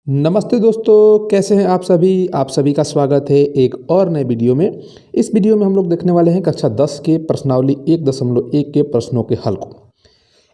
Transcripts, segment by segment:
नमस्ते दोस्तों, कैसे हैं आप सभी का स्वागत है एक और नए वीडियो में। इस वीडियो में हम लोग देखने वाले हैं कक्षा 10 के प्रश्नावली 1.1 के प्रश्नों के हल को।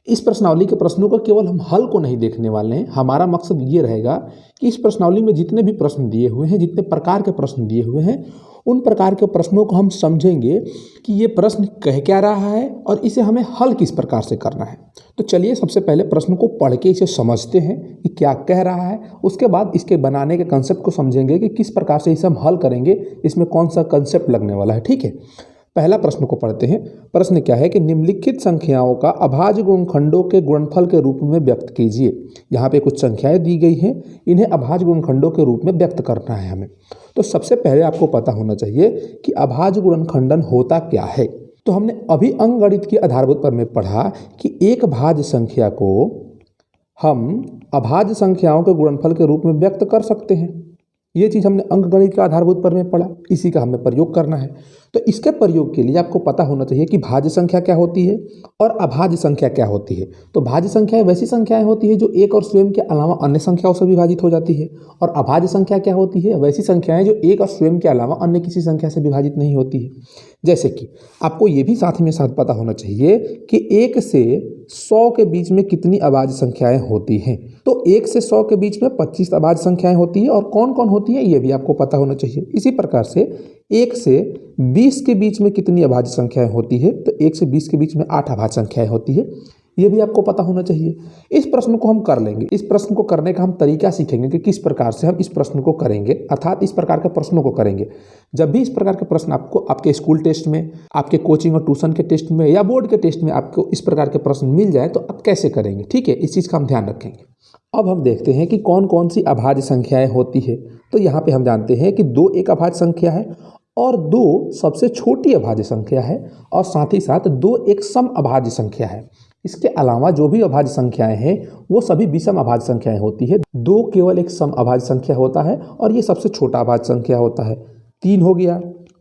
इस प्रश्नावली के प्रश्नों को केवल हम हल को नहीं देखने वाले हैं, हमारा मकसद ये रहेगा कि इस प्रश्नावली में जितने भी प्रश्न दिए हुए हैं, जितने प्रकार के प्रश्न दिए हुए हैं, उन प्रकार के प्रश्नों को हम समझेंगे कि ये प्रश्न कह क्या रहा है और इसे हमें हल किस प्रकार से करना है। तो चलिए सबसे पहले प्रश्न को पढ़ के इसे समझते हैं कि क्या कह रहा है। उसके बाद इसके बनाने के कंसेप्ट को समझेंगे कि किस प्रकार से इसे हम हल करेंगे, इसमें कौन सा कंसेप्ट लगने वाला है। ठीक है, पहला प्रश्न को पढ़ते हैं। प्रश्न क्या है कि निम्नलिखित संख्याओं का अभाज्य गुणनखंडों के गुणनफल के रूप में व्यक्त कीजिए। यहाँ पे कुछ संख्याएं दी गई हैं, इन्हें अभाज्य गुणनखंडों के रूप में व्यक्त करना है हमें। तो सबसे पहले आपको पता होना चाहिए कि अभाज्य गुणनखंडन होता क्या है। तो हमने अभी अंकगणित के आधारभूत पर में पढ़ा कि एक भाज्य संख्या को हम अभाज्य संख्याओं के गुणनफल के रूप में व्यक्त कर सकते हैं। ये चीज़ हमने अंकगणित के आधारभूत पर में पढ़ा, इसी का हमें प्रयोग करना है। तो इसके प्रयोग के लिए आपको पता होना चाहिए कि भाज्य संख्या क्या होती है और अभाज्य संख्या क्या होती है। तो भाज्य संख्याएं वैसी संख्याएं होती है जो एक और स्वयं के अलावा अन्य संख्याओं से विभाजित हो जाती है, और अभाज्य संख्या क्या होती है, वैसी संख्याएं जो एक और स्वयं के अलावा अन्य किसी संख्या से विभाजित नहीं होती है। जैसे कि आपको ये भी साथ में साथ पता होना चाहिए कि 1 से 100 के बीच में कितनी अभाज्य संख्याएं होती हैं। तो 1 से 100 के बीच में 25 अभाज्य संख्याएं होती है, और कौन कौन होती है ये भी आपको पता होना चाहिए। इसी प्रकार से 1 से 20 के बीच में कितनी अभाज्य संख्याएं होती है, तो 1 से 20 के बीच में 8 अभाज्य संख्याएं होती है, ये भी आपको पता होना चाहिए। इस प्रश्न को हम कर लेंगे। इस प्रश्न को करने का हम तरीका सीखेंगे कि किस प्रकार से हम इस प्रश्न को करेंगे, अर्थात इस प्रकार के प्रश्नों को करेंगे। जब भी इस प्रकार के प्रश्न आपको आपके स्कूल टेस्ट में, आपके कोचिंग और ट्यूशन के टेस्ट में या बोर्ड के टेस्ट में आपको इस प्रकार के प्रश्न मिल जाए तो आप कैसे करेंगे। ठीक है, इस चीज़ का हम ध्यान रखेंगे। अब हम देखते हैं कि कौन कौन सी अभाज्य संख्याएं होती है। तो यहाँ पे हम जानते हैं कि 2 एक अभाज्य संख्या है और 2 सबसे छोटी अभाज्य संख्या है, और साथ ही साथ 2 एक सम अभाज्य संख्या है। इसके अलावा जो भी अभाज्य संख्याएं हैं वो सभी विषम अभाज्य संख्याएं होती है। 2 केवल एक सम अभाज्य संख्या होता है और ये सबसे छोटा अभाज्य संख्या होता है। 3 हो गया,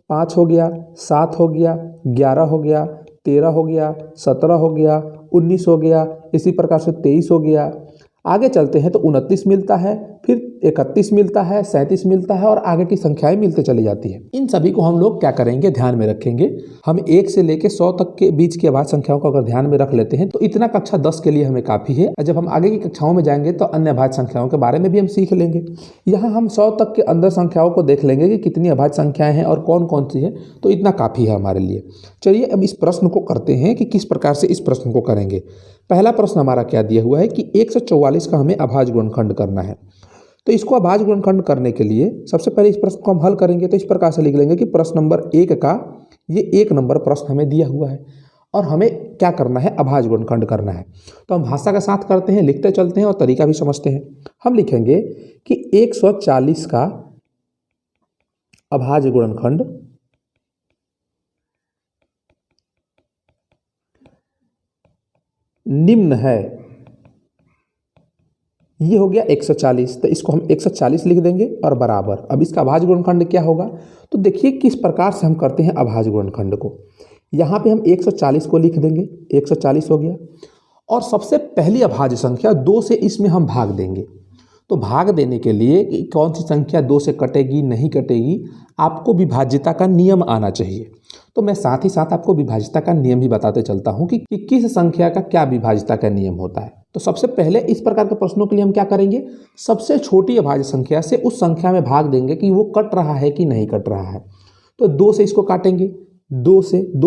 5 हो गया, 7 हो गया, 11 हो गया, 13 हो गया, 17 हो गया, 19 हो गया, इसी प्रकार से 23 हो गया। आगे चलते हैं तो 29 मिलता है, फिर 31 मिलता है, 37 मिलता है, और आगे की संख्याएं मिलते चली जाती है। इन सभी को हम लोग क्या करेंगे, ध्यान में रखेंगे। हम 1 से लेकर 100 तक के बीच की अभाज्य संख्याओं को अगर ध्यान में रख लेते हैं तो इतना कक्षा 10 के लिए हमें काफ़ी है। और जब हम आगे की कक्षाओं में जाएंगे तो अन्य अभाज्य संख्याओं के बारे में भी हम सीख लेंगे। यहाँ हम 100 तक के अंदर संख्याओं को देख लेंगे कि कितनी अभाज्य संख्याएं हैं और कौन कौन सी है, तो इतना काफ़ी है हमारे लिए। चलिए अब इस प्रश्न को करते हैं कि किस प्रकार से इस प्रश्न को करेंगे। पहला प्रश्न हमारा क्या दिया हुआ है कि 144 का हमें अभाज्य गुणनखंड करना है। तो इसको अभाज्य गुणनखंड करने के लिए सबसे पहले इस प्रश्न को हम हल करेंगे। तो इस प्रकार से लिख लेंगे कि प्रश्न नंबर 1 का ये 1 नंबर प्रश्न हमें दिया हुआ है और हमें क्या करना है, अभाज्य गुणनखंड करना है। तो हम भाषा के साथ करते हैं, लिखते चलते हैं और तरीका भी समझते हैं। हम लिखेंगे कि 140 का अभाज्य गुणनखंड निम्न है। ये हो गया 140, तो इसको हम 140 लिख देंगे और बराबर। अब इसका अभाज्य गुणनखंड क्या होगा, तो देखिए किस प्रकार से हम करते हैं अभाज्य गुणनखंड को। यहाँ पे हम 140 को लिख देंगे, 140 हो गया, और सबसे पहली अभाज्य संख्या 2 से इसमें हम भाग देंगे। तो भाग देने के लिए कि कौन सी संख्या 2 से कटेगी नहीं कटेगी, आपको विभाज्यता का नियम आना चाहिए। तो मैं साथ ही साथ आपको विभाज्यता का नियम भी बताते चलता हूँ कि किस संख्या का क्या विभाज्यता का नियम होता है। तो सबसे पहले इस प्रकार के प्रश्नों के लिए हम क्या करेंगे, सबसे छोटी अभाज्य संख्या से उस संख्या में भाग देंगे कि वो कट रहा है कि नहीं कट रहा है। तो 2 से इसको काटेंगे, 2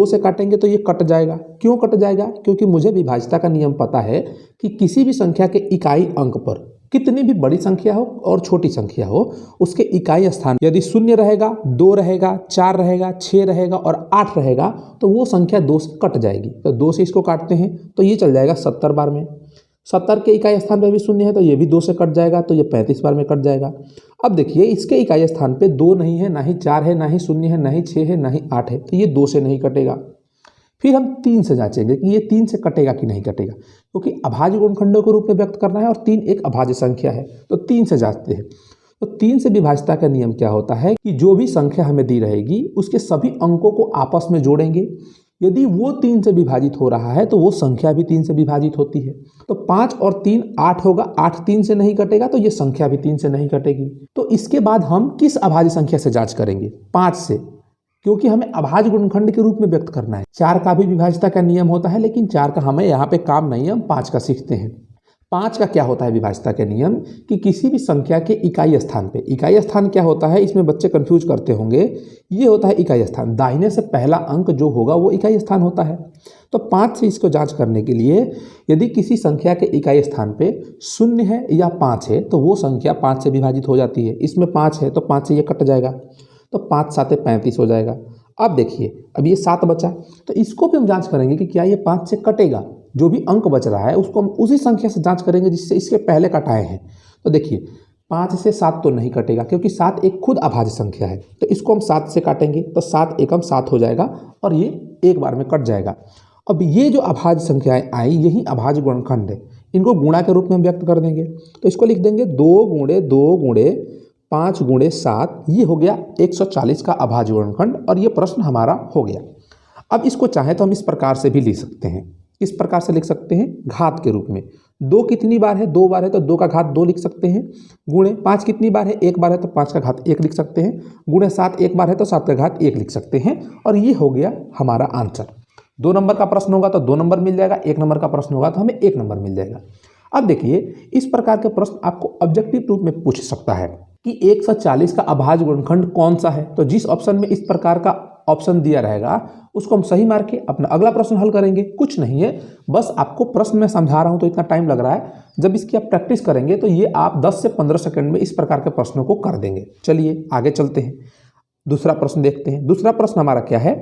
से काटेंगे तो ये कट जाएगा। क्यों कट जाएगा, क्योंकि मुझे विभाज्यता का नियम पता है कि किसी भी संख्या के इकाई अंक पर, कितनी भी बड़ी संख्या हो और छोटी संख्या हो, उसके इकाई स्थान यदि 0 रहेगा, 2 रहेगा, 4 रहेगा, 6 रहेगा और 8 रहेगा तो वो संख्या 2 से कट जाएगी। तो 2 से इसको काटते हैं तो ये चल जाएगा 70 बार में। 70 के इकाई स्थान पर भी 0 है तो ये भी 2 से कट जाएगा, तो ये 35 बार में कट जाएगा। अब देखिए इसके इकाई स्थान पे 2 नहीं है, ना ही 4 है, ना ही 0 है, ना ही 6 है, ना ही 8 है, तो ये 2 से नहीं कटेगा। फिर हम 3 से जांचेंगे कि ये 3 से कटेगा कि नहीं कटेगा, क्योंकि अभाज्य गुणनखंडों के रूप में व्यक्त करना है और 3 एक अभाज्य संख्या है। तो 3 से जांचते हैं। तो 3 से विभाज्यता का नियम क्या होता है कि जो भी संख्या हमें दी रहेगी उसके सभी अंकों को आपस में जोड़ेंगे, यदि वो 3 से विभाजित हो रहा है तो वो संख्या भी 3 से विभाजित होती है। तो 5 और 3 8 होगा, 8 3 से नहीं कटेगा तो ये संख्या भी 3 से नहीं कटेगी। तो इसके बाद हम किस अभाज्य संख्या से जांच करेंगे? 5 से, क्योंकि हमें अभाज्य गुणनखंड के रूप में व्यक्त करना है। 4 का भी विभाज्यता का नियम होता है, लेकिन 4 का हमें यहाँ पे काम नहीं है, हम 5 का सीखते हैं। 5 का क्या होता है विभाज्यता का नियम कि किसी भी संख्या के इकाई स्थान पे, इकाई स्थान क्या होता है इसमें बच्चे कंफ्यूज करते होंगे, ये होता है इकाई स्थान, दाहिने से पहला अंक जो होगा वो इकाई स्थान होता है। तो 5 से इसको जांच करने के लिए यदि किसी संख्या के इकाई स्थान पे 0 है या 5 है तो वो संख्या 5 से विभाजित हो जाती है। इसमें 5 है तो 5 से ये कट जाएगा, तो 5 7 35 हो जाएगा। अब देखिए, अब ये 7 बचा, तो इसको भी हम जांच करेंगे कि क्या ये 5 से कटेगा। जो भी अंक बच रहा है उसको हम उसी संख्या से जांच करेंगे जिससे इसके पहले कटाए हैं। तो देखिए 5 से 7 तो नहीं कटेगा, क्योंकि 7 एक खुद अभाज्य संख्या है, तो इसको हम 7 से काटेंगे तो 7 एकम 7 हो जाएगा और ये एक बार में कट जाएगा। अब ये जो अभाज्य संख्याएं आई यही अभाज्य गुणनखंड है, इनको गुणा के रूप में हम व्यक्त कर देंगे। तो इसको लिख देंगे 2 गुणे 2 गुणे 5 गुणे 7, ये हो गया 140 का अभाज्य गुणनखंड और ये प्रश्न हमारा हो गया। अब इसको चाहे तो हम इस प्रकार से भी लिख सकते हैं, इस प्रकार से लिख सकते हैं घात के रूप में। 2 कितनी बार है? 2 बार है तो 2 का घात 2 लिख सकते हैं, गुणे 5 कितनी बार है? 1 बार है तो 5 का घात 1 लिख सकते हैं, गुणे 7 एक बार है तो 7 का घात 1 लिख सकते हैं और ये हो गया हमारा आंसर। 2 नंबर का प्रश्न होगा तो 2 नंबर मिल जाएगा, 1 नंबर का प्रश्न होगा तो हमें 1 नंबर मिल जाएगा। अब देखिए, इस प्रकार के प्रश्न आपको ऑब्जेक्टिव रूप में पूछ सकता है कि 140 का अभाज्य गुणनखंड कौन सा है। तो जिस ऑप्शन में इस प्रकार का ऑप्शन दिया रहेगा उसको हम सही मार के अपना अगला प्रश्न हल करेंगे। कुछ नहीं है, बस आपको प्रश्न में समझा रहा हूं तो इतना टाइम लग रहा है, जब इसकी आप प्रैक्टिस करेंगे तो ये आप 10 से 15 सेकंड में इस प्रकार के प्रश्नों को कर देंगे। चलिए आगे चलते हैं, दूसरा प्रश्न देखते हैं। दूसरा प्रश्न हमारा क्या है?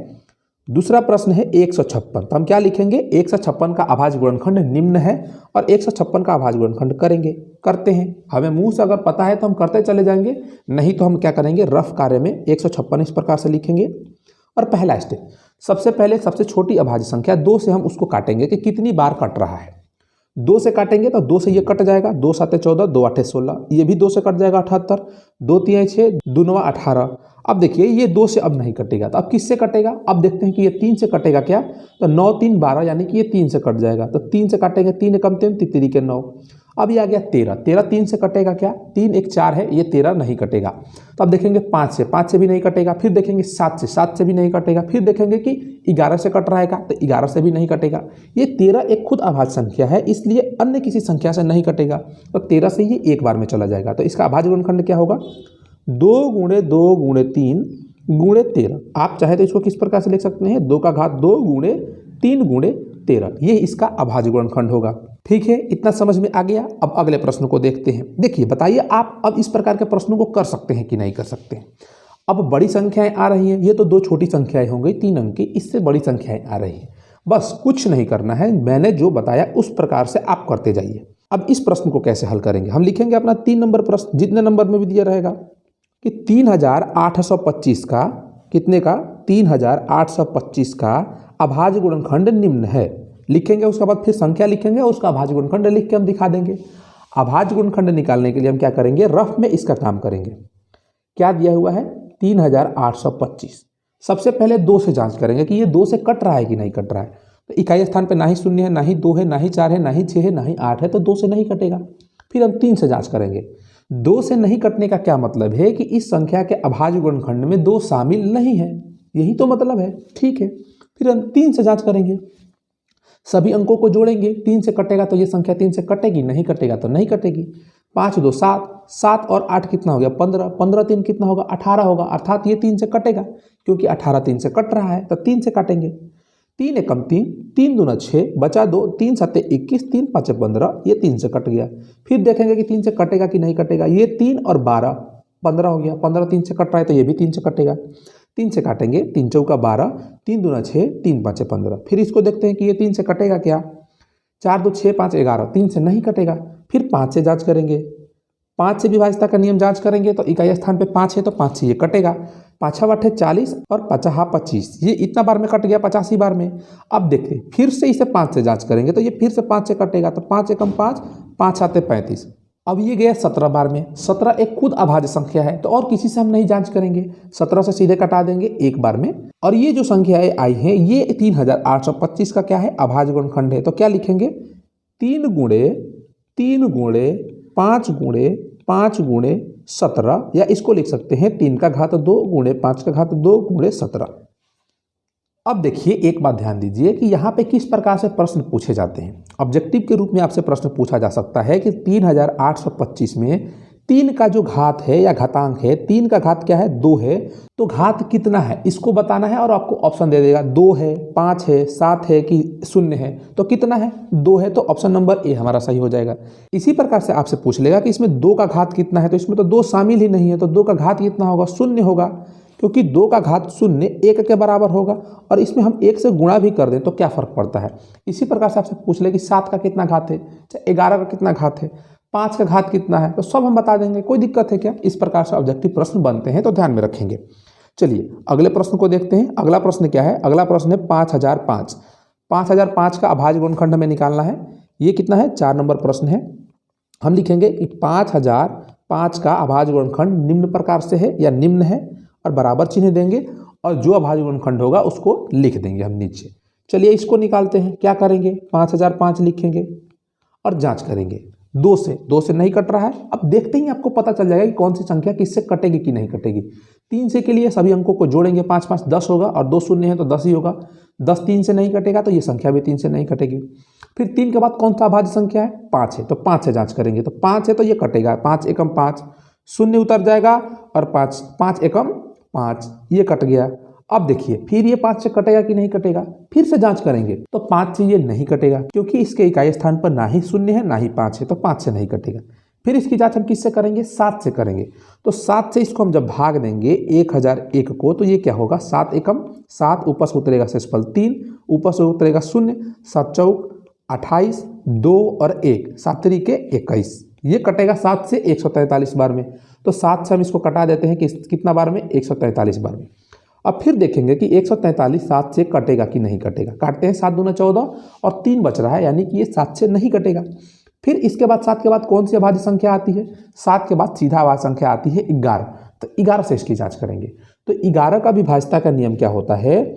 दूसरा प्रश्न है 156। तो हम क्या लिखेंगे? 156 का अभाज्य गुणनखंड निम्न है और 156 का अभाज्य गुणनखंड करेंगे, करते हैं। हमें मुंह से अगर पता है तो हम करते चले जाएंगे, नहीं तो हम क्या करेंगे, रफ कार्य में 156 इस प्रकार से लिखेंगे। और पहला स्टेप, सबसे पहले सबसे छोटी अभाज्य संख्या 2 से हम उसको काटेंगे कि कितनी बार कट रहा है। 2 से काटेंगे तो 2 से ये कट जाएगा, 2 7 14, 2 8 16, ये भी 2 से कट जाएगा 78, 2 3 6, 2 9 18। अब देखिए ये 2 से अब नहीं कटेगा, तो अब किससे कटेगा? अब देखते हैं कि ये 3 से कटेगा क्या? तो 9 3 12, यानी कि ये 3 से कट जाएगा, तो 3 से काटेंगे, 3 एकम 3, 3 के 9। अब ये आ गया 13, 13 3 से कटेगा क्या? 3 1 4 है, ये 13 नहीं कटेगा। तो अब देखेंगे 5 से भी नहीं कटेगा, फिर देखेंगे 7 से भी नहीं कटेगा, फिर देखेंगे कि 11 से कट रहेगा तो 11 से भी नहीं कटेगा। ये 13 एक खुद अभाज्य संख्या है, इसलिए अन्य किसी संख्या से नहीं कटेगा, तो 13 से ये एक बार में चला जाएगा। तो इसका अभाज्य गुणनखंड क्या होगा? 2 गुणे 2 गुणे 3 गुणे 13। आप चाहे तो इसको किस प्रकार से लिख सकते हैं? 2 का घात 2 गुणे 3 गुणे 13, ये इसका अभाज्य गुणनखंड होगा। ठीक है, इतना समझ में आ गया। अब अगले प्रश्न को देखते हैं। देखिए बताइए आप अब इस प्रकार के प्रश्नों को कर सकते हैं कि नहीं कर सकते हैं। अब बड़ी संख्याएं आ रही हैं, ये तो 2 छोटी संख्याएं हो गई 3 अंक की, इससे बड़ी संख्याएं आ रही हैं। बस कुछ नहीं करना है, मैंने जो बताया उस प्रकार से आप करते जाइए। अब इस प्रश्न को कैसे हल करेंगे? हम लिखेंगे अपना 3 नंबर प्रश्न, जितने नंबर में भी दिया रहेगा कि 3825 का कितने का? 3825 का अभाज्य गुणनखंड निम्न है। लिखेंगे, उसके बाद फिर संख्या लिखेंगे और उसका अभाज्य गुणनखंड लिख के हम दिखा देंगे। अभाज्य गुणनखंड निकालने के लिए हम क्या करेंगे? रफ में इसका काम करेंगे। क्या दिया हुआ है? 3825। सबसे पहले 2 से जांच करेंगे कि ये 2 से कट रहा है कि नहीं कट रहा है। तो इकाई स्थान पे ना ही 0 है, ना ही 2 है, ना ही 4 है, ना ही 6 है, ना ही 8 है, तो 2 से नहीं कटेगा। फिर हम 3 से जांच करेंगे। 2 से नहीं कटने का क्या मतलब है कि इस संख्या के अभाज्य गुणनखंड में 2 शामिल नहीं है, यही तो मतलब है। ठीक है, फिर हम 3 से जांच करेंगे, सभी अंकों को जोड़ेंगे। 3 से कटेगा तो ये संख्या 3 से कटेगी, नहीं कटेगा तो नहीं कटेगी। 5 2 7, 7 और 8 कितना हो गया? 15, 15 3 कितना होगा? 18 होगा, अर्थात ये 3 से कटेगा, क्योंकि 18 3 से कट रहा है, तो 3 से काटेंगे। 3 एकम 3, 3 दूना 6, बचा 2, 3 7 21, 3 5 15, ये 3 से कट गया। फिर देखेंगे कि 3 से कटेगा कि नहीं कटेगा। ये 3 और 12 15 हो गया, 15 3 से कट रहा है तो ये भी 3 से कटेगा। 3 से काटेंगे, 3 चौका 12, 3 दूना 6, 3 5 15। फिर इसको देखते हैं कि ये 3 से कटेगा क्या? 4 2 6 5 11, 3 से नहीं कटेगा। फिर 5 से जांच करेंगे, 5 से विभाज्यता का नियम जांच करेंगे तो इकाई स्थान पे 5 है तो 5 से ये कटेगा। 5 8 40 और 5 25, ये इतना बार में कट गया, 85 बार में। अब देखिए फिर से इसे 5 से जांच करेंगे तो ये फिर से 5 से कटेगा, तो 5 एकम 5, 5 7 35, अब ये गया 17 बार में। 17 एक खुद अभाज्य संख्या है, तो और किसी से हम नहीं जांच करेंगे, 17 से सीधे कटा देंगे एक बार में। और ये जो संख्याएं आई हैं ये 3825 का क्या है, अभाज्य गुणनखंड है। तो क्या लिखेंगे, 3 गुणे 3 गुणे 5 गुणे 5 गुणे 17, या इसको लिख सकते हैं 3 का घात 2 गुणे 5 का घात 2 गुणे 17। अब देखिए एक बात ध्यान दीजिए कि यहाँ पे किस प्रकार से प्रश्न पूछे जाते हैं। ऑब्जेक्टिव के रूप में आपसे प्रश्न पूछा जा सकता है कि 3825 में 3 का जो घात है या घातांक है, 3 का घात क्या है, 2 है, तो घात कितना है इसको बताना है। और आपको ऑप्शन दे देगा 2 है, 5 है, 7 है कि 0 है। तो कितना है, 2 है, तो ऑप्शन नंबर ए हमारा सही हो जाएगा। इसी प्रकार से आपसे पूछ लेगा कि इसमें 2 का घात कितना है, तो इसमें तो 2 शामिल ही नहीं है, तो 2 का घात कितना होगा, 0 होगा, क्योंकि 2 का घात 0 1 के बराबर होगा। और इसमें हम 1 से गुणा भी कर दें तो क्या फ़र्क पड़ता है। इसी प्रकार से आपसे पूछ ले कि 7 का कितना घात है, 11 का कितना घात है, 5 का घात कितना है, तो सब हम बता देंगे, कोई दिक्कत है क्या। इस प्रकार से ऑब्जेक्टिव प्रश्न बनते हैं, तो ध्यान में रखेंगे। चलिए अगले प्रश्न को देखते हैं। अगला प्रश्न क्या है, अगला प्रश्न है 5005। 5005 का अभाज्य गुणनखंड हमें निकालना है। ये कितना है, 4 नंबर प्रश्न है। हम लिखेंगे कि 5005 का अभाज्य गुणनखंड निम्न प्रकार से है या निम्न है, और बराबर चिन्ह देंगे, और जो अभाज्य गुणनखंड होगा उसको लिख देंगे हम नीचे। चलिए इसको निकालते हैं। क्या करेंगे, 5005 लिखेंगे और जांच करेंगे। 2 से नहीं कट रहा है। अब देखते ही आपको पता चल जाएगा कि कौन सी संख्या किससे कटेगी कि नहीं कटेगी। 3 से के लिए सभी अंकों को जोड़ेंगे, 5 5 10 होगा, और 2 शून्य है तो 10 ही होगा। 10 3 से नहीं कटेगा, तो ये संख्या भी 3 से नहीं कटेगी। फिर 3 के बाद कौन सा अभाज्य संख्या है, 5 है, तो 5 से जांच करेंगे। तो 5 है तो ये कटेगा, 5 एकम 5, शून्य उतर जाएगा, और 5 एकम 5, ये कट गया। अब देखिए फिर ये 5 से कटेगा कि नहीं कटेगा, फिर से जांच करेंगे, तो 5 से ये नहीं कटेगा, क्योंकि इसके इकाई स्थान पर ना ही 0 है ना ही 5 है, तो 5 से नहीं कटेगा। फिर इसकी जांच हम किससे करेंगे, 7 से करेंगे। तो 7 से इसको हम जब भाग देंगे 1001 को, तो ये क्या होगा, 7 एकम 7, ऊपर से उतरेगा शेषफल 3, ऊपर से उतरेगा 0, 7 चौक 28, 2 और 1, 7 तरीके 21, ये कटेगा 7 से 143 बार में। तो 7 से हम इसको कटा देते हैं कि कितना बार में, 143 बार में। अब फिर देखेंगे कि 143 7 से कटेगा कि नहीं कटेगा। काटते हैं, 7 दूना 14 और 3 बच रहा है, यानी कि ये 7 से नहीं कटेगा। फिर इसके बाद 7 के बाद कौन सी अभाज्य संख्या आती है, 7 के बाद सीधा अभाज्य संख्या आती है 11। तो 11 से इसकी जांच करेंगे। तो 11 का विभाज्यता का नियम क्या होता है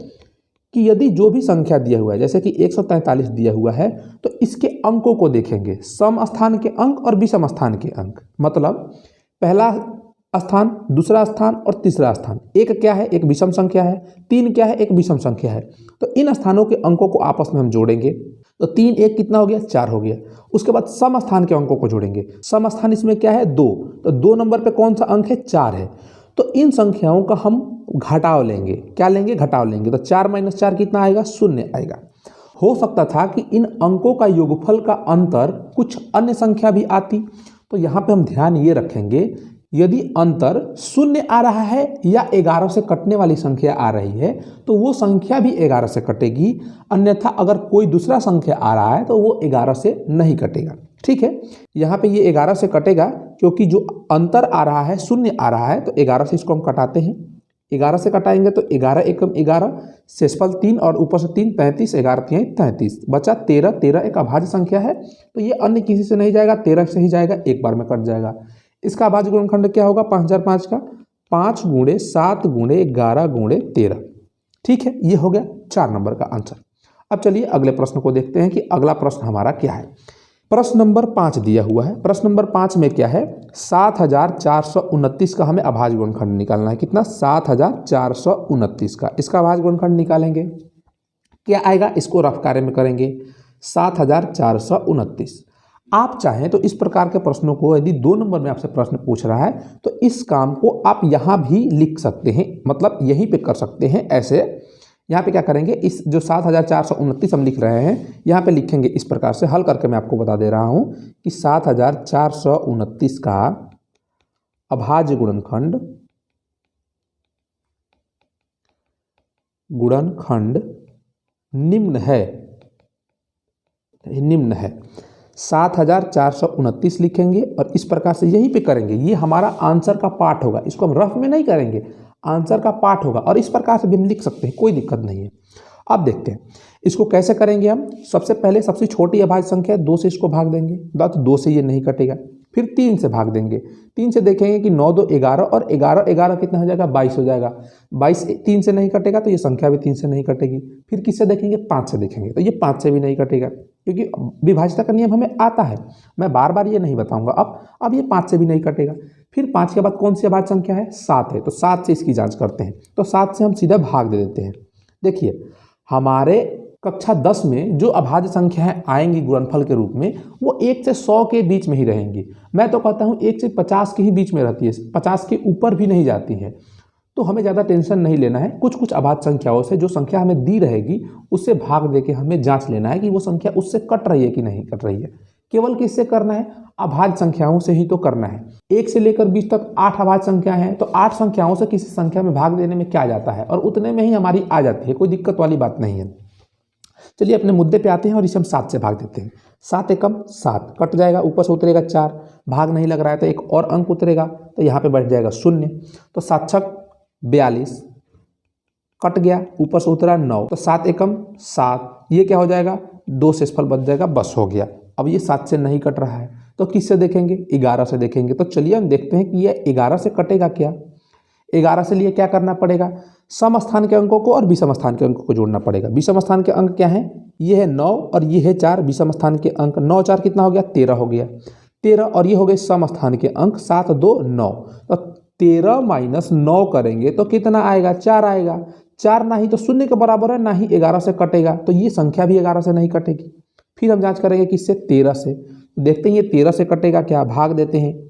कि यदि जो भी संख्या दिया हुआ है, जैसे कि 143 दिया हुआ है, तो इसके अंकों को देखेंगे, सम स्थान के अंक और विषम स्थान के अंक। मतलब पहला स्थान, दूसरा स्थान और तीसरा स्थान, एक क्या है, एक विषम संख्या है, 3 क्या है, एक विषम संख्या है। तो इन स्थानों के अंकों को आपस में हम जोड़ेंगे, तो 3 1 कितना हो गया, 4 हो गया। उसके बाद सम स्थान के अंकों को जोड़ेंगे। सम स्थान इसमें क्या है, 2, तो 2 नंबर पे कौन सा अंक है, 4 है। तो इन संख्याओं का हम घटाव लेंगे। क्या लेंगे, घटाव लेंगे। तो 4 - 4 कितना आएगा, 0 आएगा। हो सकता था कि इन अंकों का योगफल का अंतर कुछ अन्य संख्या भी आती, तो यहाँ पे हम ध्यान ये रखेंगे, यदि अंतर 0 आ रहा है या 11 से कटने वाली संख्या आ रही है, तो वो संख्या भी 11 से कटेगी। अन्यथा अगर कोई दूसरा संख्या आ रहा है तो वो 11 से नहीं कटेगा। ठीक है, यहाँ पे ये 11 से कटेगा, क्योंकि जो अंतर आ रहा है 0 आ रहा है, तो 11 से इसको हम कटाते हैं। 11 से कटाएंगे तो 11 एकम 11, शेषफल 3 और ऊपर से 3, 33, 11 3 33, बचा 13। 13 एक अभाज्य संख्या है, तो ये अन्य किसी से नहीं जाएगा, 13 से ही जाएगा, एक बार में कट जाएगा। इसका अभाज्य गुणनखंड क्या होगा, 5005 का 5 गुणे 7 गुणे 11 गुणे 13। ठीक है, ये हो गया 4 नंबर का आंसर। अब चलिए अगले प्रश्न को देखते हैं कि अगला प्रश्न हमारा क्या है। प्रश्न नंबर 5 दिया हुआ है। प्रश्न नंबर 5 में क्या है, 7429 का हमें अभाज्य गुणनखंड निकालना है। कितना, 7429 का। इसका अभाज्य गुणनखंड निकालेंगे, क्या आएगा, इसको रफ कार्य में करेंगे। 7429। आप चाहें तो इस प्रकार के प्रश्नों को, यदि 2 नंबर में आपसे प्रश्न पूछ रहा है, तो इस काम को आप यहाँ भी लिख सकते हैं, मतलब यहीं पे कर सकते हैं। ऐसे यहाँ पे क्या करेंगे, इस जो 7429 हम लिख रहे हैं, यहाँ पे लिखेंगे इस प्रकार से। हल करके मैं आपको बता दे रहा हूँ कि 7429 का अभाज्य गुणनखंड निम्न है। 7429 लिखेंगे और इस प्रकार से यहीं पे करेंगे। ये हमारा आंसर का पार्ट होगा, इसको हम रफ में नहीं करेंगे, आंसर का पार्ट होगा, और इस प्रकार से भी हम लिख सकते हैं, कोई दिक्कत नहीं है। अब देखते हैं इसको कैसे करेंगे हम। सबसे पहले सबसे छोटी अभाज्य संख्या 2 से इसको भाग देंगे, तो 2 से ये नहीं कटेगा। फिर 3 से भाग देंगे। 3 से देखेंगे कि 9 2 11 और 11 11 कितना हो जाएगा 22 हो जाएगा। 22 3 से नहीं कटेगा तो ये संख्या भी 3 से नहीं कटेगी। फिर किससे देखेंगे 5 से देखेंगे तो ये 5 से भी नहीं कटेगा, क्योंकि विभाज्यता का नियम हमें आता है, मैं बार बार ये नहीं बताऊंगा। अब ये 5 से भी नहीं कटेगा। फिर 5 के बाद कौन सी अभाज्य संख्या है 7 है, तो 7 से इसकी जाँच करते हैं। तो 7 से हम सीधा भाग दे देते हैं। देखिए हमारे कक्षा 10 में जो अभाज्य संख्याएं आएंगी गुणनफल के रूप में वो 1 से 100 के बीच में ही रहेंगी। मैं तो कहता हूँ 1 से 50 के ही बीच में रहती है, 50 के ऊपर भी नहीं जाती है। तो हमें ज़्यादा टेंशन नहीं लेना है। कुछ कुछ अभाज्य संख्याओं से जो संख्या हमें दी रहेगी उससे भाग दे के हमें जाँच लेना है कि वो संख्या उससे कट रही है कि नहीं कट रही है। केवल किससे करना है, अभाज्य संख्याओं से ही तो करना है। 1 से लेकर 20 तक 8 अभाज्य संख्या हैं, तो 8 संख्याओं से किसी संख्या में भाग देने में क्या जाता है और उतने में ही हमारी आ जाती है, कोई दिक्कत वाली बात नहीं है। चलिए अपने मुद्दे पे आते हैं और इसे हम 7 से भाग देते हैं। 7 एकम 7 कट जाएगा, ऊपर से उतरेगा 4, भाग नहीं लग रहा है तो एक और अंक उतरेगा तो यहाँ पे बैठ जाएगा 0। तो 7 छक 42 कट गया, ऊपर से उतरा 9, तो 7 एकम 7, ये क्या हो जाएगा 2 शेषफल बच जाएगा, बस हो गया। अब ये 7 से नहीं कट रहा है तो किससे देखेंगे 11 से देखेंगे। तो चलिए हम देखते हैं कि ये 11 से कटेगा क्या। 11 से लिए क्या करना पड़ेगा, सम स्थान के अंकों को और विषम स्थान के अंकों को जोड़ना पड़ेगा। विषम स्थान के अंक क्या हैं, ये है 9 और ये है 4। विषम स्थान के अंक 9 4 कितना हो गया 13 हो गया, 13 और ये हो गए सम स्थान के अंक 7 2 9। तो 13 माइनस 9 करेंगे तो कितना आएगा 4 आएगा। 4 ना ही तो 0 के बराबर है, ना ही 11 से कटेगा, तो ये संख्या भी 11 से नहीं कटेगी। फिर हम जांच करेंगे किससे 13 से। देखते हैं ये 13 से कटेगा क्या, भाग देते हैं।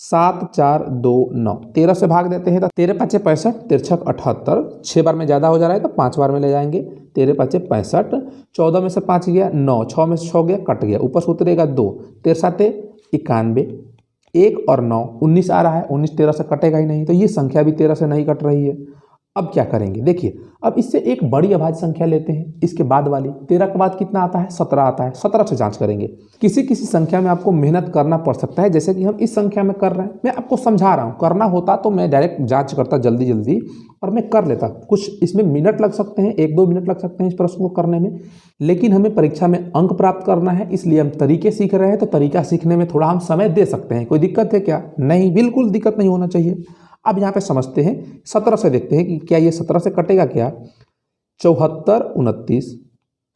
7 4 2 9, 13 से भाग देते हैं तो 13 5 65, 13 78, 6 बार में ज़्यादा हो जा रहा है तो 5 बार में ले जाएंगे। 13 5 65, 14 में से 5 गया 9, 6 में से 6 गया कट गया, ऊपर से उतरेगा 2, 13 7 91, 1 और 9 19 आ रहा है। 19 13 से कटेगा ही नहीं, तो ये संख्या भी 13 से नहीं कट रही है। अब क्या करेंगे, देखिए अब इससे एक बड़ी अभाज्य संख्या लेते हैं, इसके बाद वाली 13 के बाद कितना आता है 17 आता है। 17 से जांच करेंगे। किसी किसी संख्या में आपको मेहनत करना पड़ सकता है, जैसे कि हम इस संख्या में कर रहे हैं। मैं आपको समझा रहा हूँ, करना होता तो मैं डायरेक्ट जांच करता जल्दी जल्दी और मैं कर लेता। कुछ इसमें मिनट लग सकते हैं, 1-2 मिनट लग सकते हैं इस प्रश्न को करने में, लेकिन हमें परीक्षा में अंक प्राप्त करना है, इसलिए हम तरीके सीख रहे हैं। तो तरीका सीखने में थोड़ा हम समय दे सकते हैं। कोई दिक्कत है क्या, नहीं, बिल्कुल दिक्कत नहीं होना चाहिए। अब यहाँ पे समझते हैं, 17 से देखते हैं कि क्या ये 17 से कटेगा क्या। 74 29,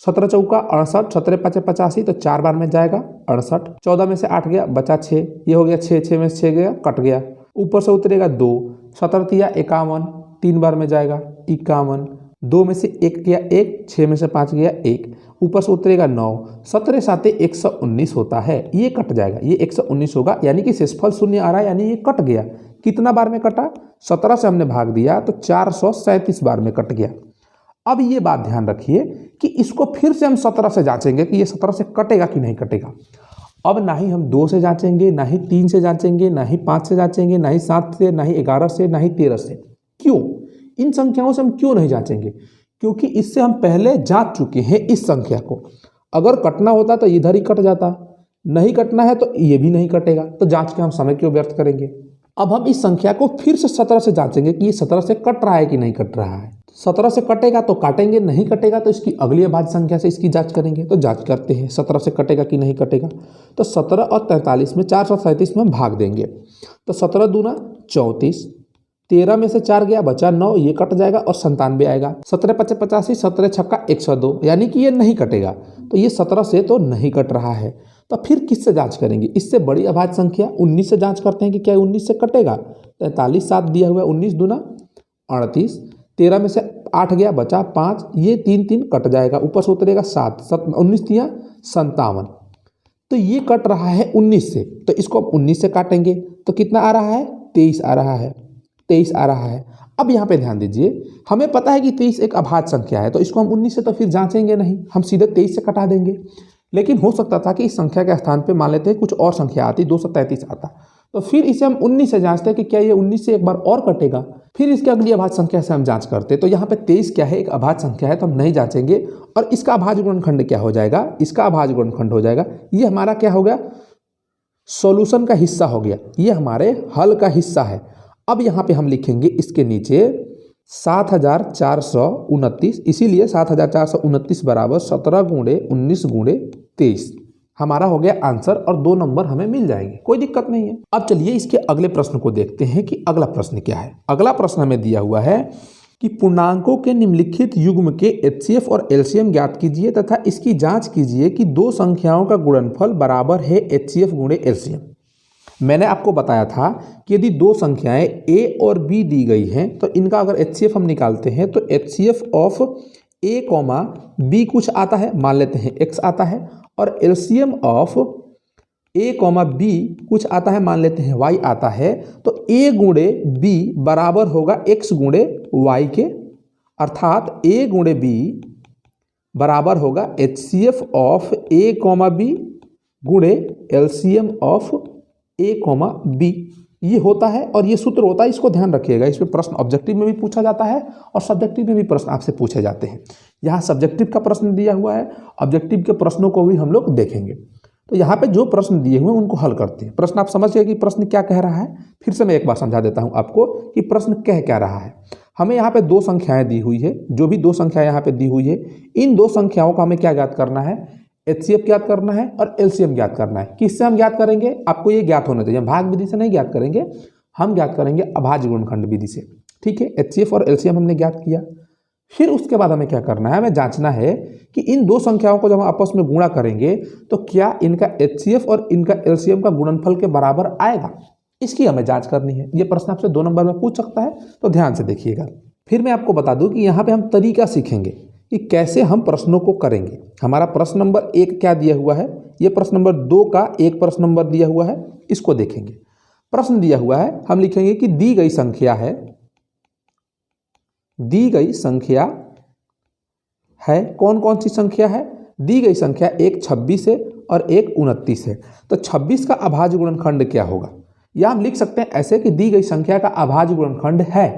17 चौका 68, 17 5 85, तो 4 बार में जाएगा 68। 14 में से 8 गया बचा 6, ये हो गया 6, 6 में से 6 गया कट गया, ऊपर से उतरेगा 2, 17 तिया 51, 3 बार में जाएगा 51, 2 में से 1 गया 1, 6 में से 5 गया 1, ऊपर से उतरेगा 9, 17 7 119 होता है, ये कट जाएगा, ये 119 होगा, यानी कि शेषफल 0 आ रहा है, यानी ये कट गया। कितना बार में कटा, 17 से हमने भाग दिया तो 437 बार में कट गया। अब ये बात ध्यान रखिए कि इसको फिर से हम 17 से जांचेंगे कि ये 17 से कटेगा कि नहीं कटेगा। अब ना ही हम 2 से जांचेंगे, ना ही 3 से जांचेंगे, ना ही 5 से जांचेंगे, ना ही 7 से, ना ही 11 से, ना ही 13 से। क्यों, इन संख्याओं से हम क्यों नहीं जांचेंगे, क्योंकि इससे हम पहले जांच चुके हैं इस संख्या को। अगर कटना होता तो इधर ही कट जाता, नहीं कटना है तो ये भी नहीं कटेगा, तो जांच के हम समय क्यों व्यर्थ करेंगे। अब हम इस संख्या को फिर से 17 से जांचेंगे कि ये 17 से कट रहा है कि नहीं कट रहा है। 17 से कटेगा तो काटेंगे, नहीं कटेगा तो इसकी अगली अभाज्य संख्या से इसकी जांच करेंगे। तो जांच करते हैं 17 से कटेगा कि नहीं कटेगा। तो 17 और 43 में 437 में भाग देंगे, तो 17 दूना 34, 13 में से 4 गया बचा 9, ये कट जाएगा और 97 आएगा। 17 5 85, 17 छक्का 102, यानी कि ये नहीं कटेगा, तो ये 17 से तो नहीं कट रहा है। तो फिर किससे जांच करेंगे, इससे बड़ी अभाज्य संख्या 19 से जांच करते हैं कि क्या 19 से कटेगा। 43 7 दिया हुआ है, 19 दूना 38, 13 में से 8 गया बचा 5, ये 3 3 कट जाएगा, ऊपर से उतरेगा 7, 19 दिया 57, तो ये कट रहा है 19 से। तो इसको 19 से काटेंगे तो कितना आ रहा है 23 आ रहा है, 23 आ रहा है। अब यहाँ पे ध्यान दीजिए, हमें पता है कि 23 एक अभाज्य संख्या है, तो इसको हम 19 से तो फिर जांचेंगे नहीं, हम सीधे 23 से कटा देंगे। लेकिन हो सकता था कि इस संख्या के स्थान पे मान लेते हैं कुछ और संख्या आती, 233 आता, तो फिर इसे हम 19 से जांचते हैं कि क्या ये 19 से एक बार और कटेगा। फिर इसके अगली अभाज्य संख्या से हम जांच करते हैं। तो यहाँ पे 23 क्या है, एक अभाज्य संख्या है, तो हम नहीं जांचेंगे। और इसका अभाज्य गुणनखंड क्या हो जाएगा, इसका अभाज्य गुणनखंड हो जाएगा, ये हमारा क्या हो गया, सॉल्यूशन का हिस्सा हो गया, ये हमारे हल का हिस्सा है। अब यहाँ पे हम लिखेंगे इसके नीचे 7429, इसीलिए 7429 बराबर 17 × 19 × 23। हमारा हो गया आंसर और 2 नंबर हमें मिल जाएंगे, कोई दिक्कत नहीं है। अब चलिए इसके अगले प्रश्न को देखते हैं कि अगला प्रश्न क्या है। अगला प्रश्न हमें दिया हुआ है कि पूर्णांकों के निम्नलिखित युग्म के एचसीएफ और एलसीएम ज्ञात कीजिए तथा इसकी जांच कीजिए कि 2 संख्याओं का गुणनफल बराबर है एचसीएफ गुणे एलसीएम। मैंने आपको बताया था कि यदि 2 संख्याएं a और b दी गई हैं तो इनका अगर एचसीएफ हम निकालते हैं तो एचसीएफ ऑफ a, b कुछ आता है, मान लेते हैं x आता है, और एलसीएम ऑफ a, b कुछ आता है, मान लेते हैं y आता है। तो a गुणे b बराबर होगा x गुणे y के, अर्थात a गुणे b बराबर होगा एचसीएफ ऑफ a, b गुणे एलसीएम ऑफ a, b। ये होता है और ये सूत्र होता है, इसको ध्यान रखिएगा। इसमें प्रश्न ऑब्जेक्टिव में भी पूछा जाता है और सब्जेक्टिव में भी प्रश्न आपसे पूछे जाते हैं। यहाँ सब्जेक्टिव का प्रश्न दिया हुआ है, ऑब्जेक्टिव के प्रश्नों को भी हम लोग देखेंगे। तो यहाँ पे जो प्रश्न दिए हुए हैं उनको हल करते हैं। प्रश्न आप समझ गए कि प्रश्न क्या कह रहा है। फिर से मैं एक बार समझा देता हूँ आपको कि प्रश्न कह क्या रहा है। हमें यहाँ पे 2 संख्याएं दी हुई है, जो भी 2 संख्याएं यहाँ पे दी हुई है, इन 2 संख्याओं का हमें क्या ज्ञात करना है, एचसीएफ ज्ञात करना है और एलसीएम ज्ञात करना है। किससे हम ज्ञात करेंगे, आपको ये ज्ञात होना चाहिए। भाग विधि से नहीं ज्ञात करेंगे, हम ज्ञात करेंगे अभाज्य गुणनखंड विधि से। ठीक है, एचसीएफ और एलसीएम हमने ज्ञात किया। फिर उसके बाद हमें क्या करना है, हमें जांचना है कि इन 2 संख्याओं को जब हम आपस में गुणा करेंगे तो क्या इनका एचसीएफ और इनका एलसीएम का गुणनफल के बराबर आएगा, इसकी हमें जांच करनी है। ये प्रश्न आपसे 2 नंबर में पूछ सकता है, तो ध्यान से देखिएगा। फिर मैं आपको बता दूं कि यहाँ पे हम तरीका सीखेंगे कि कैसे हम प्रश्नों को करेंगे। हमारा प्रश्न नंबर 1 क्या दिया हुआ है, ये प्रश्न नंबर 2 का एक प्रश्न नंबर दिया हुआ है, इसको देखेंगे। प्रश्न दिया हुआ है, हम लिखेंगे कि दी गई संख्या है, दी गई संख्या है, कौन कौन सी संख्या है, दी गई संख्या एक 26 है और एक 29 है। तो 26 का अभाज्य गुणनखंड क्या होगा, या हम लिख सकते हैं ऐसे कि दी गई संख्या का अभाज्य गुणनखंड है,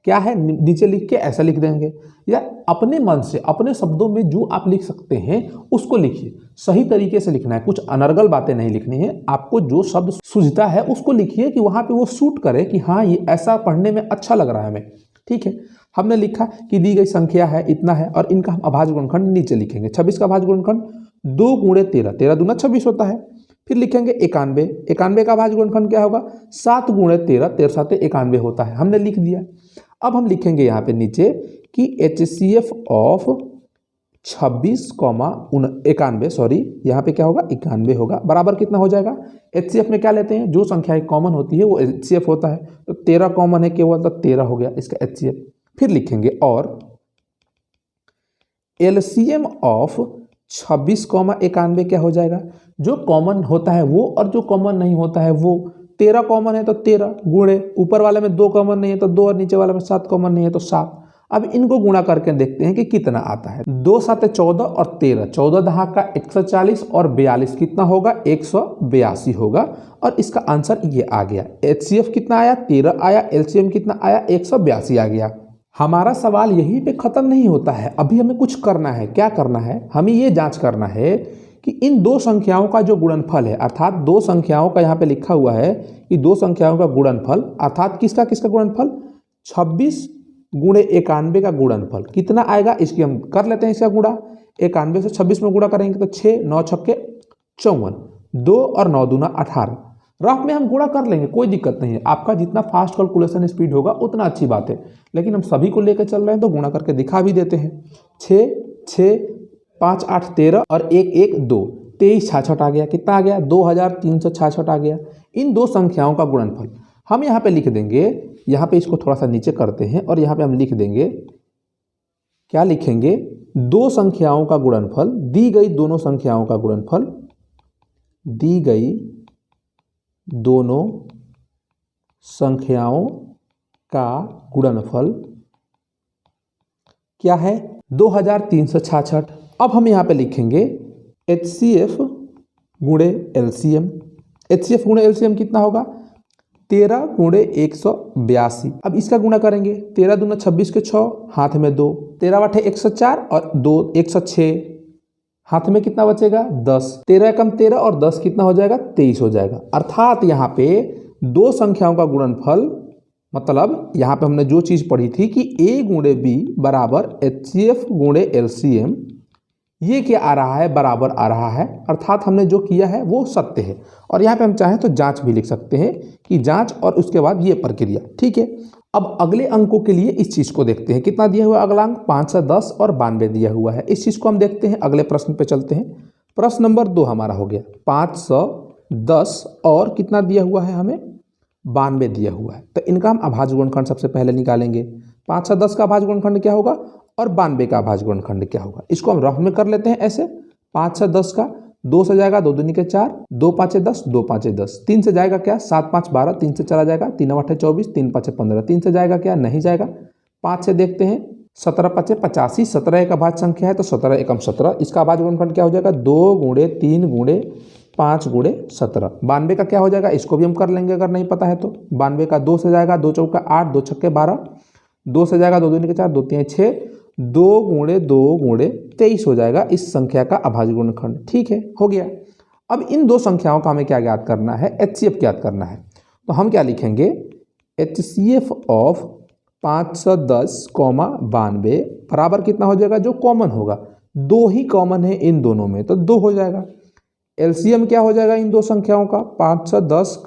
क्या है, नीचे लिख के ऐसा लिख देंगे, या अपने मन से अपने शब्दों में जो आप लिख सकते हैं उसको लिखिए। सही तरीके से लिखना है, कुछ अनर्गल बातें नहीं लिखनी है। आपको जो शब्द सूझता है उसको लिखिए कि वहां पे वो सूट करे कि हाँ ये ऐसा पढ़ने में अच्छा लग रहा है हमें। ठीक है, हमने लिखा कि दी गई संख्या है, इतना है, और इनका हम अभाज्य गुणनखंड नीचे लिखेंगे। 26 का अभाज्य गुणनखंड 2 गुणे 13, 13 दूना 26 होता है। फिर लिखेंगे 91, 91 का अभाज्य गुणनखंड क्या होगा, 7 गुणे 13, 13 7 91 होता है, हमने लिख दिया। अब हम लिखेंगे यहाँ पे नीचे कि एचसीएफ ऑफ 26, 91, सॉरी यहाँ पे क्या होगा 91 होगा, बराबर कितना हो जाएगा। एचसीएफ में क्या लेते हैं, जो संख्या कॉमन होती है वो एचसीएफ होता है, तो 13 कॉमन है केवल, तो 13 हो गया इसका एचसीएफ। फिर लिखेंगे और एलसीएम ऑफ 26, 91 क्या हो जाएगा, जो कॉमन होता है वो और जो कॉमन नहीं होता है वो। 13 कॉमन है तो 13 गुणे, ऊपर वाले में 2 कॉमन नहीं है तो 2, और नीचे वाले में 7 कॉमन नहीं है तो 7। अब इनको गुणा करके देखते हैं कि कितना आता है। 2 7 14 और 13, 14 दहाक का 140 और 42 कितना होगा, 182 होगा, और इसका आंसर ये आ गया। एचसीएफ कितना आया, 13 आया, एलसीएम कितना आया, 182 आ गया। हमारा सवाल यहीं पे खत्म नहीं होता है, अभी हमें कुछ करना है। क्या करना है, हमें ये जांच करना है कि इन 2 संख्याओं का जो गुणनफल है, अर्थात 2 संख्याओं का यहाँ पे लिखा हुआ है कि 2 संख्याओं का गुणनफल, अर्थात किसका किसका गुणनफल, 26 गुणे 91 का गुणनफल कितना आएगा, इसकी हम कर लेते हैं इसका गुणा। 91 से 26 में गुणा करेंगे तो 6 9 छक्के 54, 2 और 9 दूना 18। रफ में हम गुणा कर लेंगे, कोई दिक्कत नहीं है। आपका जितना फास्ट कैलकुलेशन स्पीड होगा उतना अच्छी बात है, लेकिन हम सभी को लेकर चल रहे हैं तो गुणा करके दिखा भी देते हैं। 6 6 5 8 13 और 1 1 2, 23 66 आ गया। कितना आ गया, 2366 आ गया। इन 2 संख्याओं का गुणनफल हम यहाँ पे लिख देंगे। यहाँ पे इसको थोड़ा सा नीचे करते हैं और यहाँ पे हम लिख देंगे, क्या लिखेंगे, 2 संख्याओं का गुणनफल, दी गई दोनों संख्याओं का गुणनफल, दी गई दोनों संख्याओं का गुणनफल क्या है, 2366। अब हम यहाँ पे लिखेंगे एचसीएफ गुणे एलसीएम। एचसीएफ गुणे एलसीएम कितना होगा, 13 गुणे 182। अब इसका गुणा करेंगे, 13 दूना 26 के 6, हाथ में 2, 13 बटे 104 और 2 106, हाथ में कितना बचेगा 10, 13 कम 13 और 10 कितना हो जाएगा, 23 हो जाएगा। अर्थात यहाँ पे 2 संख्याओं का गुणनफल, मतलब यहाँ पे हमने जो चीज़ पढ़ी थी कि a गुणे b बराबर एचसीएफ गुणे एलसीएम, ये क्या आ रहा है, बराबर आ रहा है, अर्थात हमने जो किया है वो सत्य है। और यहाँ पे हम चाहें तो जांच भी लिख सकते हैं कि जांच और उसके बाद ये प्रक्रिया। ठीक है, अब अगले अंकों के लिए इस चीज़ को देखते हैं। कितना दिया हुआ है अगला अंक, 510 और 92 दिया हुआ है। इस चीज़ को हम देखते हैं, अगले प्रश्न पे चलते हैं। प्रश्न नंबर 2 हमारा हो गया 510 और कितना दिया हुआ है हमें, 92 दिया हुआ है। तो इनका हम अभाज्य गुणनखंड सबसे पहले निकालेंगे। 510 का अभाज्य गुणनखंड क्या होगा और 92 का अभाज्य गुणनखंड क्या होगा, इसको हम रफ में कर लेते हैं ऐसे। 510 का 2 से जाएगा 2 दूनी के 4, 2 5 10, 2 5 10, 3 से जाएगा क्या 7 5 12, 3 से चला जाएगा 3 8 24, 3 5 15, 3 से जाएगा क्या, नहीं जाएगा। 5 से देखते हैं 17 5 85, 17 एक अभाज्य संख्या है तो 17 एकम 17, इसका अभाज्य गुणनखंड क्या हो जाएगा 2 गुणे 3 गुणे 5 गुणे 17। 92 का क्या हो जाएगा, इसको भी हम कर लेंगे अगर नहीं पता है तो। 92 का 2 से जाएगा 2 चौका 8, 2 छक्के 12, 2 से जाएगा 2 दूनी के 4, 2 3 6, 2 गुणे 2 गुणे 23 हो जाएगा इस संख्या का अभाज्य गुणनखंड। ठीक है, हो गया। अब इन दो संख्याओं का हमें क्या ज्ञात करना है, HCF ज्ञात करना है। तो हम क्या लिखेंगे, HCF ऑफ 510, 92 बराबर कितना हो जाएगा, जो कॉमन होगा, 2 ही कॉमन है इन दोनों में तो 2 हो जाएगा। एलसीएम क्या हो जाएगा इन दो संख्याओं का, 510,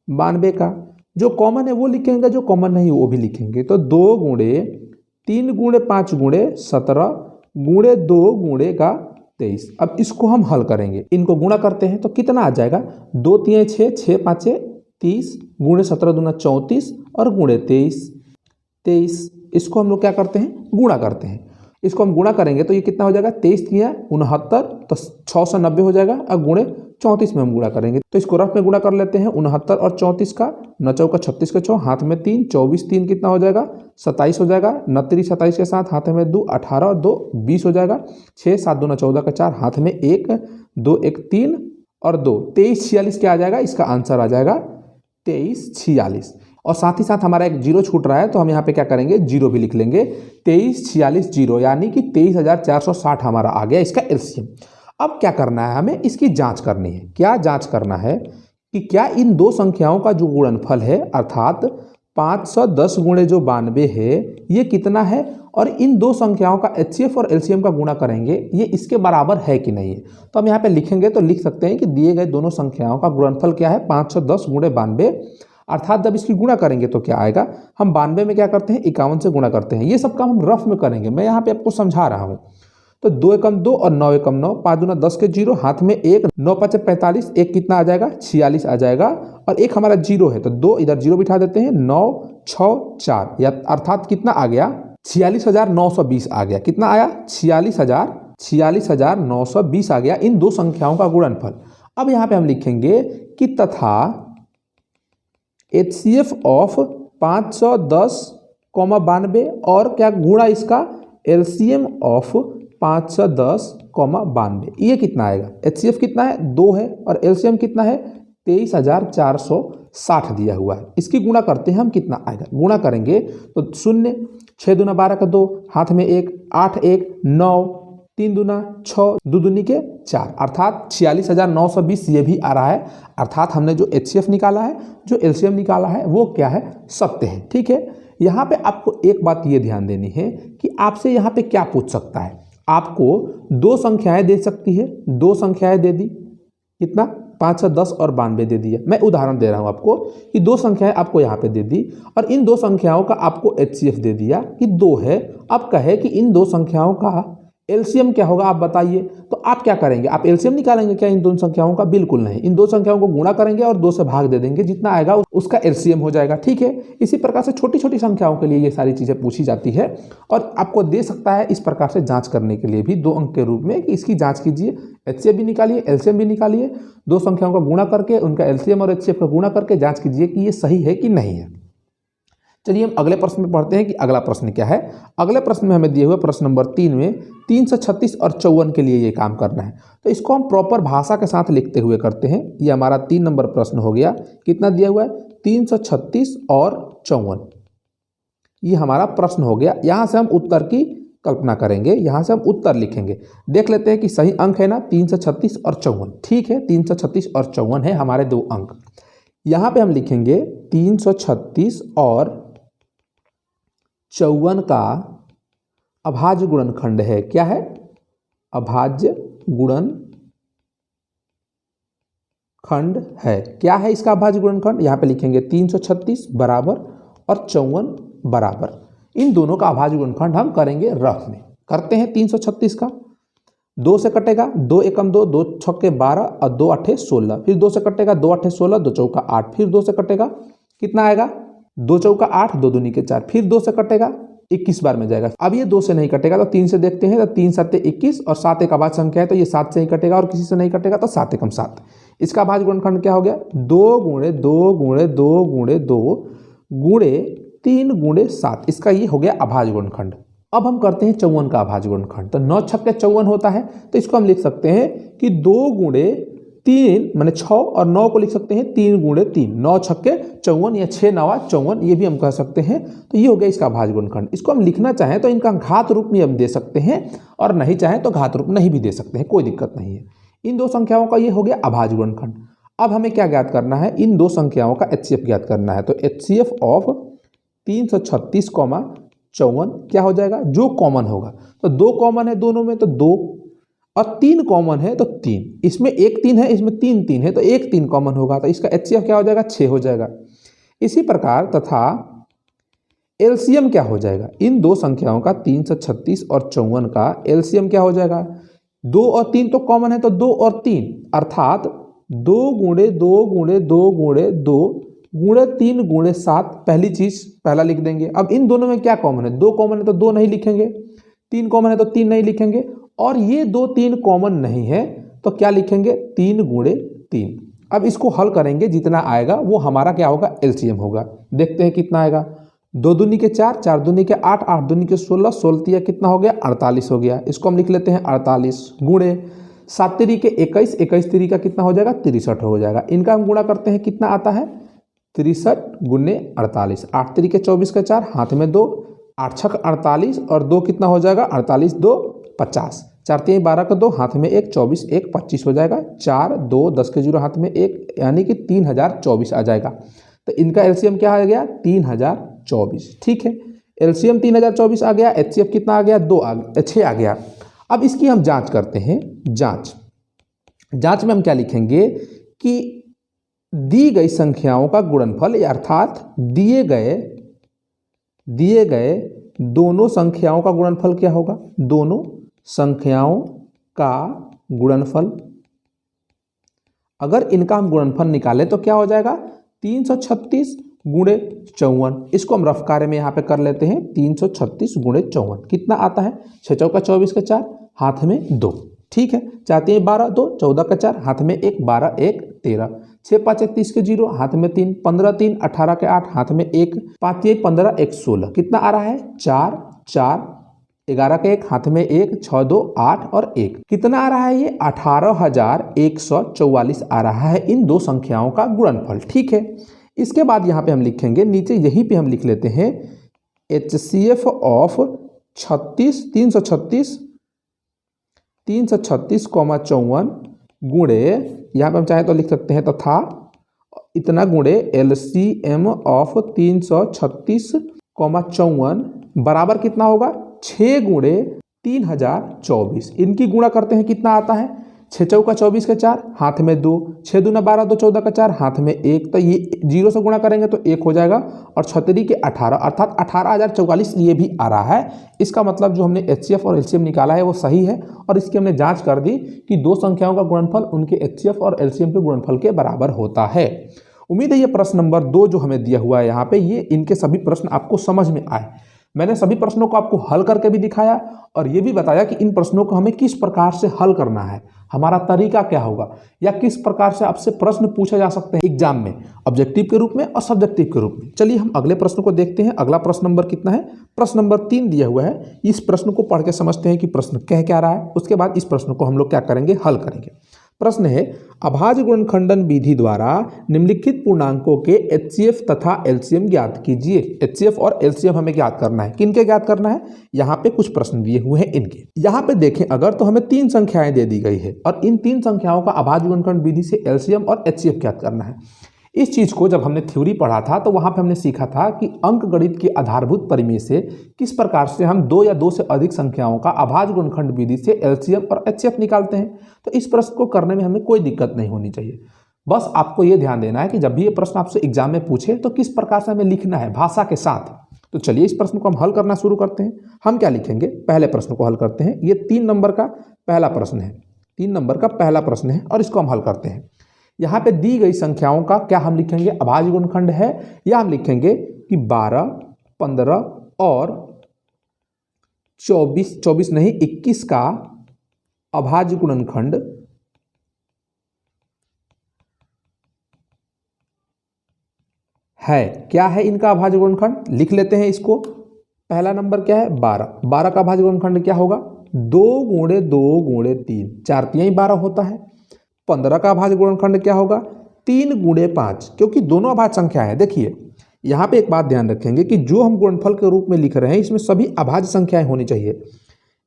92 का, जो कॉमन है वो लिखेंगे, जो कॉमन नहीं वो भी लिखेंगे। तो 2 गुणे 3 गुणे 5 गुणे 17 गुणे 2 गुणे का 23। अब इसको हम हल करेंगे, इनको गुणा करते हैं तो कितना आ जाएगा, 2 3 6, 6 5 30 गुणे 17 दूना 34 और गुणे 23। इसको हम लोग क्या करते हैं, गुणा करते हैं। इसको हम गुणा करेंगे तो ये कितना हो जाएगा, 23 3 69, तो 690 हो जाएगा। अब गुणे 34 में हम गुणा करेंगे तो इसको रफ में गुणा कर लेते हैं। 69 और 34 का 9 चौका 36 का 6, हाथ में 3, 24 3 कितना हो जाएगा, 27 हो जाएगा। 29 27 के साथ हाथ में 2, 18 और 2 20 हो जाएगा। 6 7 2 14 का 4, हाथ में 1 2 1 3 और 2, 23 46 क्या आ जाएगा, इसका आंसर आ जाएगा 23 46। और साथ ही साथ हमारा एक जीरो छूट रहा है तो हम यहाँ पे क्या करेंगे, जीरो भी लिख लेंगे। 23 46 जीरो, यानी कि 23,460 हमारा आ गया इसका एलसीएम। अब क्या करना है, हमें इसकी जांच करनी है। क्या जांच करना है कि क्या इन दो संख्याओं का जो गुणनफल है, अर्थात 510 गुणे जो 92 है, ये कितना है, और इन दो संख्याओं का एचसीएफ और एलसीएम का गुणा करेंगे, ये इसके बराबर है कि नहीं है। तो हम यहाँ पे लिखेंगे तो लिख सकते हैं कि दिए गए दोनों संख्याओं का गुणनफल क्या है, 510 गुणे 92, अर्थात जब इसकी गुणा करेंगे तो क्या आएगा, हम 92 में क्या करते हैं, 51 से गुणा करते हैं। ये सब काम हम रफ में करेंगे, मैं यहाँ पे आपको समझा रहा हूँ। तो 2 एकम 2 और 9 एकम 9, 5 दूना 10 के जीरो, हाथ में 1, 9 5 45, एक कितना आ जाएगा, 46 आ जाएगा। और एक हमारा जीरो है तो 2 इधर जीरो बिठा देते हैं, 9 6 4, या अर्थात कितना आ गया, 46,920 आ गया। कितना आया, 46,920 आ गया इन दो संख्याओं का गुणनफल। अब यहाँ पे हम लिखेंगे कि तथा HCF ऑफ 510, 92 और क्या गुणा इसका LCM ऑफ 510, 92, ये कितना आएगा, HCF कितना है 2 है और LCM कितना है 23,460 दिया हुआ है। इसकी गुणा करते हैं हम, कितना आएगा, गुणा करेंगे तो 0, 6 दूना 12 का 2, हाथ में 1, 8 1 9, 3 दूना 6, 2 दूनी के 4, अर्थात 46,920 ये भी आ रहा है। अर्थात हमने जो HCF निकाला है, जो LCM निकाला है, वो क्या है, सत्य है। ठीक है, यहाँ पे आपको एक बात ये ध्यान देनी है कि आपसे यहाँ पे क्या पूछ सकता है, आपको दो संख्याएं दे सकती है, दो संख्याएं दे दी, कितना, 510 और 92 दे दिया। मैं उदाहरण दे रहा हूँ आपको कि दो संख्याएं आपको यहाँ पे दे दी और इन दो संख्याओं का आपको HCF दे दिया कि 2 है। अब कहे कि इन दो संख्याओं का एलसीएम क्या होगा, आप बताइए। तो आप क्या करेंगे, आप एलसीएम निकालेंगे क्या इन दोनों संख्याओं का, बिल्कुल नहीं। इन दो संख्याओं को गुणा करेंगे और 2 से भाग दे देंगे, जितना आएगा उसका एलसीएम हो जाएगा। ठीक है, इसी प्रकार से छोटी छोटी संख्याओं के लिए ये सारी चीज़ें पूछी जाती है और आपको दे सकता है इस प्रकार से जांच करने के लिए भी 2 अंक के रूप में कि इसकी जांच कीजिए, एचसीएफ भी निकालिए, एलसीएम भी निकालिए, दो संख्याओं का गुणा करके उनका एलसीएम और एचसीएफ का गुणा करके जाँच कीजिए कि ये सही है कि नहीं है। चलिए हम अगले प्रश्न में पढ़ते हैं कि अगला प्रश्न क्या है। अगले प्रश्न में हमें दिए हुए प्रश्न नंबर 3 में 336 और 54 के लिए ये काम करना है। तो इसको हम प्रॉपर भाषा के साथ लिखते हुए करते हैं। ये हमारा 3 नंबर प्रश्न हो गया। कितना दिया हुआ है, 336 और 54, ये हमारा प्रश्न हो गया। यहाँ से हम उत्तर की कल्पना करेंगे, यहाँ से हम उत्तर लिखेंगे। देख लेते हैं कि सही अंक है ना, 336 और 54। ठीक है, 336 और 54 है हमारे 2 अंक। यहाँ पे हम लिखेंगे 336 और 54 का अभाज्य गुणनखंड है, क्या है, अभाज्य गुणनखंड है। क्या है इसका अभाज्य गुणनखंड? यहाँ पे लिखेंगे 336 बराबर और 54 बराबर। इन दोनों का अभाज्य गुणनखंड हम करेंगे रफ में। करते हैं 336 का। 2 से कटेगा, 2 एकम 2, 2 छक्के 12 और 2 आठे 16। फिर 2 से कटेगा, 2 आठे 16, 2 चौका 8। फिर 2 से कटेगा, कितना आएगा? 2 चौका 8, 2 दूनी के 4। फिर 2 से कटेगा, 21 बार में जाएगा। अब ये 2 से नहीं कटेगा तो 3 से देखते हैं, तो 3 7 21 और 7 एक अभाज्य संख्या है तो ये 7 से ही कटेगा और किसी से नहीं कटेगा तो 7 एकम 7। इसका अभाज्य गुणनखंड क्या हो गया? 2 गुणे 2 गुणे 2 गुणे 2 गुणे 3 गुणे 7। इसका ये हो गया अभाज्य गुणनखंड। अब हम करते हैं 54 का अभाज्य गुणनखंड। तो 9 छक्के 54 होता है, तो इसको हम लिख सकते हैं कि 2 गुणे 3 माने 6 और 9 को लिख सकते हैं 3 गुणे 3। 9 छक्के 54 या 6 9 54, ये भी हम कह सकते हैं। तो ये हो गया इसका अभाज्य गुणनखंड। इसको हम लिखना चाहें तो इनका घात रूप में हम दे सकते हैं और नहीं चाहें तो घात रूप नहीं भी दे सकते हैं, कोई दिक्कत नहीं है। इन दो संख्याओं का ये हो गया अभाज्य गुणनखंड। अब हमें क्या ज्ञात करना है? इन दो संख्याओं का HCF ज्ञात करना है। तो HCF ऑफ 336, 54 क्या हो जाएगा? जो कॉमन होगा, तो 2 कॉमन है दोनों में तो 2 और 3 कॉमन है तो 3। इसमें 1 3 है, इसमें 3 3 है तो 1 3 कॉमन होगा, तो इसका HCF क्या हो जाएगा? 6 हो जाएगा। इसी प्रकार तथा LCM क्या हो जाएगा? इन दो संख्याओं का 336 और 54 का LCM क्या हो जाएगा? 2 और 3 तो कॉमन है तो 2 और 3 अर्थात 2 गुणे 2 गुणे 2 गुणे 2 गुणे 3 गुणे 7। पहली चीज पहला लिख देंगे। अब इन दोनों में क्या कॉमन है? 2 कॉमन है तो 2 नहीं लिखेंगे, 3 कॉमन है तो 3 नहीं लिखेंगे, और ये 2 3 कॉमन नहीं है तो क्या लिखेंगे? 3 गुणे 3। अब इसको हल करेंगे, जितना आएगा वो हमारा क्या होगा? LCM होगा। देखते हैं कितना आएगा। 2 दूनी के 4, 4 दूनी के 8, 8 दूनी के 16, 16 तिया कितना हो गया? 48 हो गया। इसको हम लिख लेते हैं 48 गुणे 7 तिरी के 21, 21 तिरी का कितना हो जाएगा? 63 हो जाएगा। इनका हम गुणा करते हैं, कितना आता है? 63 गुणे 48। 8 तिरी के 24 का 4, हाथ में 2, 8 छक 48 और 2 कितना हो जाएगा? 48 2 50, 4 3 12 का 2, हाथ में 1, 24 1 25 हो जाएगा। 4 2 10 के 0 हाथ में 1, यानी कि 3024 आ जाएगा। तो इनका LCM क्या आ गया? 3024। ठीक है, LCM 3024 आ गया। HCF कितना आ गया? 6 आ गया। अब इसकी हम जांच करते हैं। जांच में हम क्या लिखेंगे कि दी गई संख्याओं का गुणनफल, अर्थात दिए गए दोनों संख्याओं का गुणनफल क्या होगा? दोनों संख्याओं का गुणनफल, अगर इनका हम गुणनफल निकालें तो क्या हो जाएगा? 336 गुणे 54। इसको हम रफ कार्य में यहाँ पे कर लेते हैं। 336 गुणे 54 कितना आता है? 6 चौका 24 का 4, हाथ में 2। ठीक है, 4 3 12 2, 14 का 4, हाथ में 1, 12 1 13, 6 5 31 के 0, हाथ में 3, 15 3 18 के 8, हाथ में 1, 5 3 15 1 16। कितना आ रहा है? 4 4 11 के 1, हाथ में 1, 6 2 8 और 1। कितना आ रहा है? ये 18,144 आ रहा है इन दो संख्याओं का गुणनफल। ठीक है, इसके बाद यहाँ पे हम लिखेंगे, नीचे यहीं पे हम लिख लेते हैं HCF ऑफ 336 54 गुणे, यहाँ पे हम चाहे तो लिख सकते हैं तथा इतना गुणे LCM ऑफ 336 54 बराबर कितना होगा? 6 गुणे 3024। इनकी गुणा करते हैं, कितना आता है? 6 चौका 24 के 4, हाथ में 2, 6 दूना 12 2 14 का 4, हाथ में 1। तो ये 0 से गुणा करेंगे तो 1 हो जाएगा, और 36 के 18 अर्थात 18,044 ये भी आ रहा है। इसका मतलब जो हमने HCF और LCM निकाला है वो सही है, और इसकी हमने जांच कर दी कि दो संख्याओं का गुणनफल उनके HCF और LCM के गुणनफल के बराबर होता है। उम्मीद है ये प्रश्न नंबर 2 जो हमें दिया हुआ है यहाँ पे, ये इनके सभी प्रश्न आपको समझ में आए। मैंने सभी प्रश्नों को आपको हल करके भी दिखाया और ये भी बताया कि इन प्रश्नों को हमें किस प्रकार से हल करना है, हमारा तरीका क्या होगा, या किस प्रकार से आपसे प्रश्न पूछे जा सकते हैं एग्जाम में, ऑब्जेक्टिव के रूप में और सब्जेक्टिव के रूप में। चलिए हम अगले प्रश्न को देखते हैं। अगला प्रश्न नंबर कितना है? प्रश्न नंबर 3 दिया हुआ है। इस प्रश्न को पढ़ के समझते हैं कि प्रश्न कह क्या रहा है, उसके बाद इस प्रश्न को हम लोग क्या करेंगे? हल करेंगे। प्रश्न है, अभाज्य गुणनखंडन विधि द्वारा निम्नलिखित पूर्णांकों के HCF तथा LCM ज्ञात कीजिए। HCF और LCM हमें ज्ञात करना है। किनके ज्ञात करना है? यहाँ पे कुछ प्रश्न दिए हुए हैं इनके। यहाँ पे देखें, अगर तो हमें 3 संख्याएं दे दी गई है और इन 3 संख्याओं का अभाज्य गुणनखंड विधि से LCM और HCF ज्ञात करना है। इस चीज़ को जब हमने थ्योरी पढ़ा था तो वहाँ पे हमने सीखा था कि अंकगणित के आधारभूत परिमेय से किस प्रकार से हम दो या दो से अधिक संख्याओं का अभाज्य गुणनखंड विधि से एलसीएम और एचसीएफ निकालते हैं। तो इस प्रश्न को करने में हमें कोई दिक्कत नहीं होनी चाहिए। बस आपको ये ध्यान देना है कि जब भी ये प्रश्न आपसे एग्जाम में पूछे तो किस प्रकार से हमें लिखना है भाषा के साथ। तो चलिए इस प्रश्न को हम हल करना शुरू करते हैं। हम क्या लिखेंगे, पहले प्रश्न को हल करते हैं। ये 3 नंबर का पहला प्रश्न है, 3 नंबर का पहला प्रश्न है और इसको हम हल करते हैं। यहाँ पे दी गई संख्याओं का क्या हम लिखेंगे, अभाज्य गुणनखंड है, या हम लिखेंगे कि 12, 15 और 24 नहीं 21 का अभाज्य गुणनखंड है। क्या है इनका अभाज्य गुणनखंड, लिख लेते हैं इसको। पहला नंबर क्या है, 12। 12 का अभाज्य गुणनखंड क्या होगा, 2 × 2 × 3, 4 तिहाई 12 होता है। 15 का अभाज्य गुणनखंड क्या होगा, 3 × 5, क्योंकि दोनों अभाज्य संख्या है। देखिए यहाँ पे एक बात ध्यान रखेंगे कि जो हम गुणनफल के रूप में लिख रहे हैं इसमें सभी अभाज्य संख्याएं होनी चाहिए।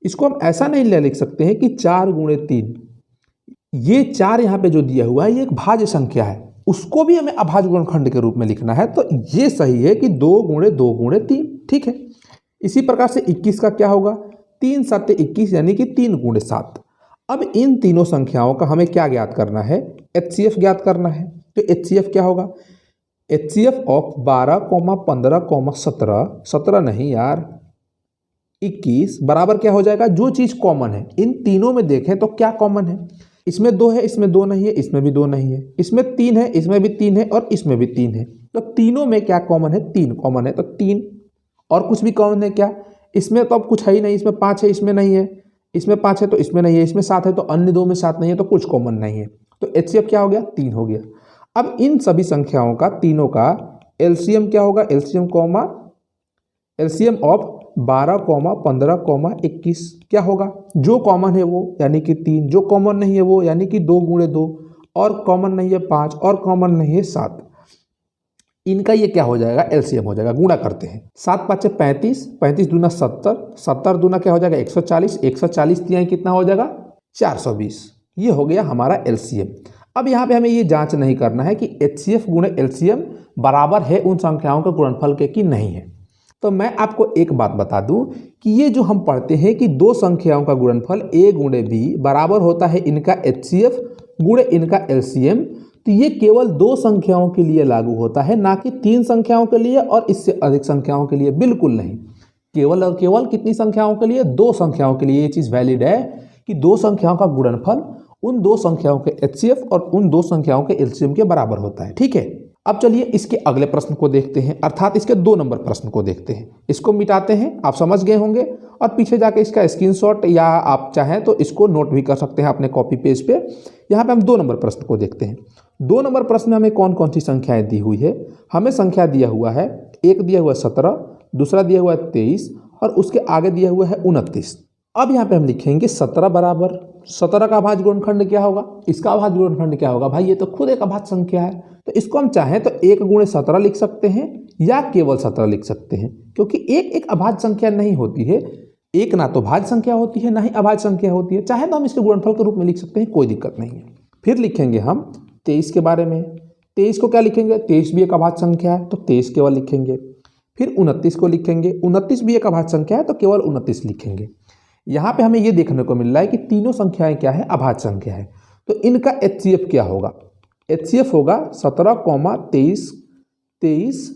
इसको हम ऐसा नहीं लिख सकते हैं कि 4 × 3, ये 4 यहाँ पे जो दिया हुआ है ये एक भाज्य संख्या है, उसको भी हमें अभाज्य गुणनखंड के रूप में लिखना है। तो ये सही है कि 2 × 2 × 3, ठीक है। इसी प्रकार से 21 का क्या होगा, 3 × 7 = 21, यानी कि 3 × 7। अब इन तीनों संख्याओं का हमें क्या ज्ञात करना है, एचसीएफ ज्ञात करना है। तो एचसीएफ क्या होगा, एचसीएफ ऑफ 12, 15, 17, 17 नहीं यार 21 बराबर क्या हो जाएगा, जो चीज़ कॉमन है इन तीनों में देखें तो क्या कॉमन है, इसमें 2 है, इसमें 2 नहीं है, इसमें भी 2 नहीं है, इसमें 3 है, इसमें भी 3 है और इसमें भी 3 है। तो तीनों में क्या कॉमन है, 3 कॉमन है। तो 3 और कुछ भी कॉमन है क्या, इसमें तो अब कुछ है ही नहीं, इसमें 5 है, इसमें नहीं है, इसमें 5 है तो इसमें नहीं है, इसमें 7 है तो अन्य 2 में 7 नहीं है, तो कुछ कॉमन नहीं है। तो एचसीएफ क्या हो गया, 3 हो गया। अब इन सभी संख्याओं का तीनों का एलसीएम क्या होगा, एलसीएम ऑफ 12, 15, 21 क्या होगा, जो कॉमन है वो यानी कि 3, जो कॉमन नहीं है वो यानी कि 2 × 2, और कॉमन नहीं है 5 और कॉमन नहीं है 7। इनका ये क्या हो जाएगा, एलसीएम हो जाएगा। गुणा करते हैं, 7 × 5 = 35, 35 दूना 70, 70 दूना क्या हो जाएगा 140, 140 तिहाई कितना हो जाएगा 420। ये हो गया हमारा एलसीएम। अब यहाँ पे हमें ये जांच नहीं करना है कि एचसीएफ × एलसीएम बराबर है उन संख्याओं के गुणनफल के कि नहीं है। तो मैं आपको एक बात बता दूं कि ये जो हम पढ़ते हैं कि दो संख्याओं का गुणनफल a × b बराबर होता है इनका एचसीएफ × इनका एलसीएम, तो ये केवल 2 संख्याओं के लिए लागू होता है, ना कि 3 संख्याओं के लिए और इससे अधिक संख्याओं के लिए। बिल्कुल नहीं, केवल और केवल कितनी संख्याओं के लिए, 2 संख्याओं के लिए ये चीज़ वैलिड है कि 2 संख्याओं का गुणनफल उन 2 संख्याओं के एचसीएफ और उन 2 संख्याओं के एलसीएम के बराबर होता है। ठीक है, अब चलिए इसके अगले प्रश्न को देखते हैं, अर्थात इसके 2 नंबर प्रश्न को देखते हैं। इसको मिटाते हैं, आप समझ गए होंगे, और पीछे जाके इसका स्क्रीनशॉट या आप चाहें तो इसको नोट भी कर सकते हैं अपने कॉपी पेज पे। यहाँ पे हम 2 नंबर प्रश्न को देखते हैं। 2 नंबर प्रश्न में हमें कौन कौन सी संख्याएं दी हुई है, हमें संख्या दिया हुआ है, एक दिया हुआ है 17, दूसरा दिया हुआ है 23 और उसके आगे दिया हुआ है 29। अब यहाँ पे हम लिखेंगे 17 बराबर 17 का अभाज्य गुणनखंड क्या होगा, इसका अभाज्य गुणनखंड क्या होगा, भाई ये तो खुद एक अभाज्य संख्या है। तो इसको हम चाहें तो 1 × 17 लिख सकते हैं या केवल 17 लिख सकते हैं, क्योंकि एक अभाज्य संख्या नहीं होती है, एक ना तो भाज्य संख्या होती है ना ही अभाज्य संख्या होती है। चाहे तो हम इसके गुणनफल के रूप में लिख सकते हैं, कोई दिक्कत नहीं है। फिर लिखेंगे हम 23 के बारे में। 23 को क्या लिखेंगे, 23 भी एक अभाज्य संख्या है तो 23 केवल लिखेंगे। फिर 29 को लिखेंगे, 29 भी एक अभाज्य संख्या है तो केवल 29 लिखेंगे। यहाँ पे हमें ये देखने को मिल रहा है कि तीनों संख्याएं क्या है, अभाज्य संख्या है। तो इनका एचसीएफ क्या होगा, एचसीएफ होगा 17, 23, 23,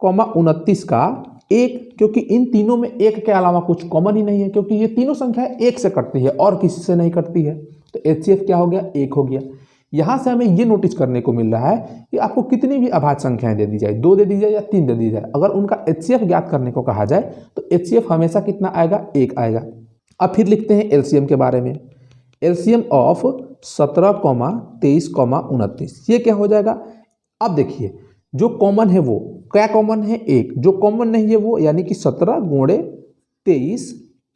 29 का 1, क्योंकि इन तीनों में 1 के अलावा कुछ कॉमन ही नहीं है, क्योंकि ये तीनों संख्याएं 1 से कटती है और किसी से नहीं कटती है। तो एचसीएफ क्या हो गया, 1 हो गया। यहाँ से हमें ये नोटिस करने को मिल रहा है कि आपको कितनी भी अभाज्य संख्याएं दे दी जाए, 2 दे दी जाए या 3 दे दी जाए, अगर उनका एचसीएफ ज्ञात करने को कहा जाए तो एचसीएफ हमेशा कितना आएगा, 1 आएगा। अब फिर लिखते हैं एलसीएम के बारे में। एलसीएम ऑफ 17, 23, 29 ये क्या हो जाएगा। अब देखिए जो कॉमन है वो क्या कॉमन है, 1, जो कॉमन नहीं है वो यानी कि 17 × 23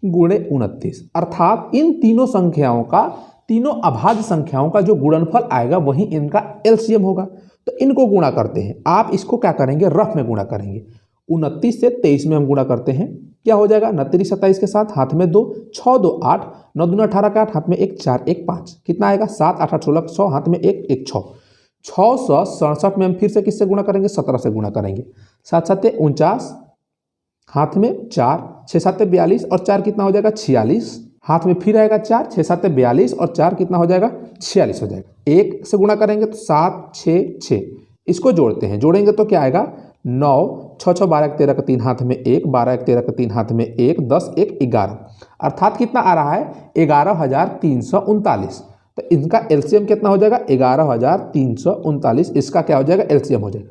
× 29, अर्थात इन तीनों संख्याओं का, तीनों अभाज्य संख्याओं का जो गुणनफल आएगा वही इनका एलसीएम होगा। तो इनको गुणा करते हैं, आप इसको क्या करेंगे, रफ में गुणा करेंगे। 29 से 23 में हम गुणा करते हैं, क्या हो जाएगा, 29 27 के साथ हाथ में 2, 6 2 8, 9 दूना 18 का 8, हाथ में 1 4 1 5, कितना आएगा 7 8 8 16 100, हाथ में 1 1 6। 667 में हम फिर से किससे गुणा करेंगे, 17 से गुणा करेंगे। 7 7 49, हाथ में 4, 6 7 42 और 4 कितना हो जाएगा 46, हाथ में फिर आएगा 4, 6 7 42 और 4 कितना हो जाएगा 46 हो जाएगा। 1 से गुणा करेंगे तो 7 6 6, इसको जोड़ते हैं, जोड़ेंगे तो क्या आएगा 9, 6 6 12 13 का 3 हाथ में 1, 12 13 का 3 हाथ में 1, 10 1 11, अर्थात कितना आ रहा है 11,339। तो इनका एलसीएम कितना हो जाएगा 11,339, इसका क्या हो जाएगा एलसीएम हो जाएगा।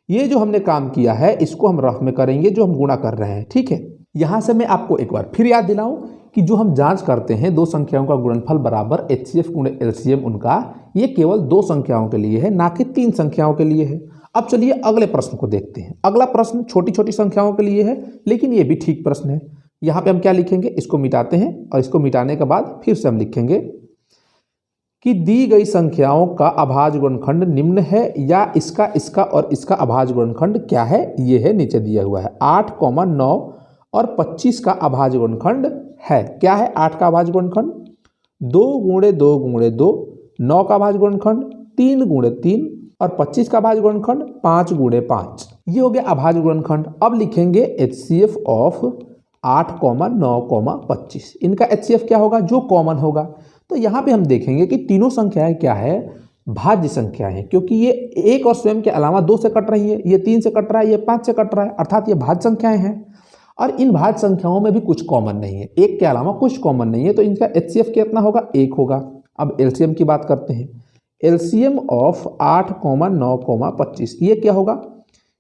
ये जो हमने काम किया है इसको हम रफ में करेंगे जो हम गुणा कर रहे हैं, ठीक है। यहाँ से मैं आपको एक बार फिर याद दिलाऊं कि जो हम जांच करते हैं दो संख्याओं का गुणनफल बराबर HCF गुणे एलसीएम उनका, ये केवल दो संख्याओं के लिए है, ना कि तीन संख्याओं के लिए है। अब चलिए अगले प्रश्न को देखते हैं। अगला प्रश्न छोटी छोटी संख्याओं के लिए है, लेकिन ये भी ठीक प्रश्न है। यहाँ पे हम क्या लिखेंगे, इसको मिटाते हैं और इसको मिटाने के बाद फिर से हम लिखेंगे कि दी गई संख्याओं का अभाज्य गुणनखंड निम्न है या इसका और इसका अभाज्य गुणनखंड क्या है, ये है नीचे दिया हुआ है। 8, 9 और 25 का अभाज्य गुणनखंड है। क्या है 8 का अभाज्य गुणनखंड, 2 गुणे 2 गुणे 2, 9 का अभाज्य गुणनखंड 3 गुणे 3 और 25 का अभाज्य गुणनखंड 5 गुणे 5। ये हो गया अभाज्य गुणनखंड। अब लिखेंगे HCF ऑफ 8, 9, 25। इनका HCF क्या होगा, जो कॉमन होगा। तो यहाँ पे हम देखेंगे कि तीनों संख्याएं क्या है, भाज्य संख्याएं हैं, क्योंकि ये एक और स्वयं के अलावा 2 से कट रही है, ये 3 से कट रहा है, ये 5 से कट रहा है, अर्थात ये भाज्य संख्याएं हैं। और इन भाज्य संख्याओं में भी कुछ कॉमन नहीं है, एक के अलावा कुछ कॉमन नहीं है, तो इनका HCF कितना होगा, 1 होगा। अब एलसीएम की बात करते हैं। एलसीएम ऑफ 8, 9, 25 ये क्या होगा,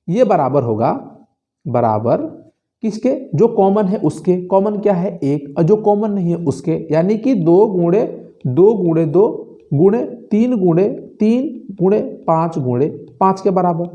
ये बराबर होगा बराबर किसके, जो कॉमन है उसके। कॉमन क्या है 1, और जो कॉमन नहीं है उसके, यानी कि 2 गुणे 2 गुणे 2 गुणे 3 गुणे 3 गुणे 5 गुणे 5 के बराबर।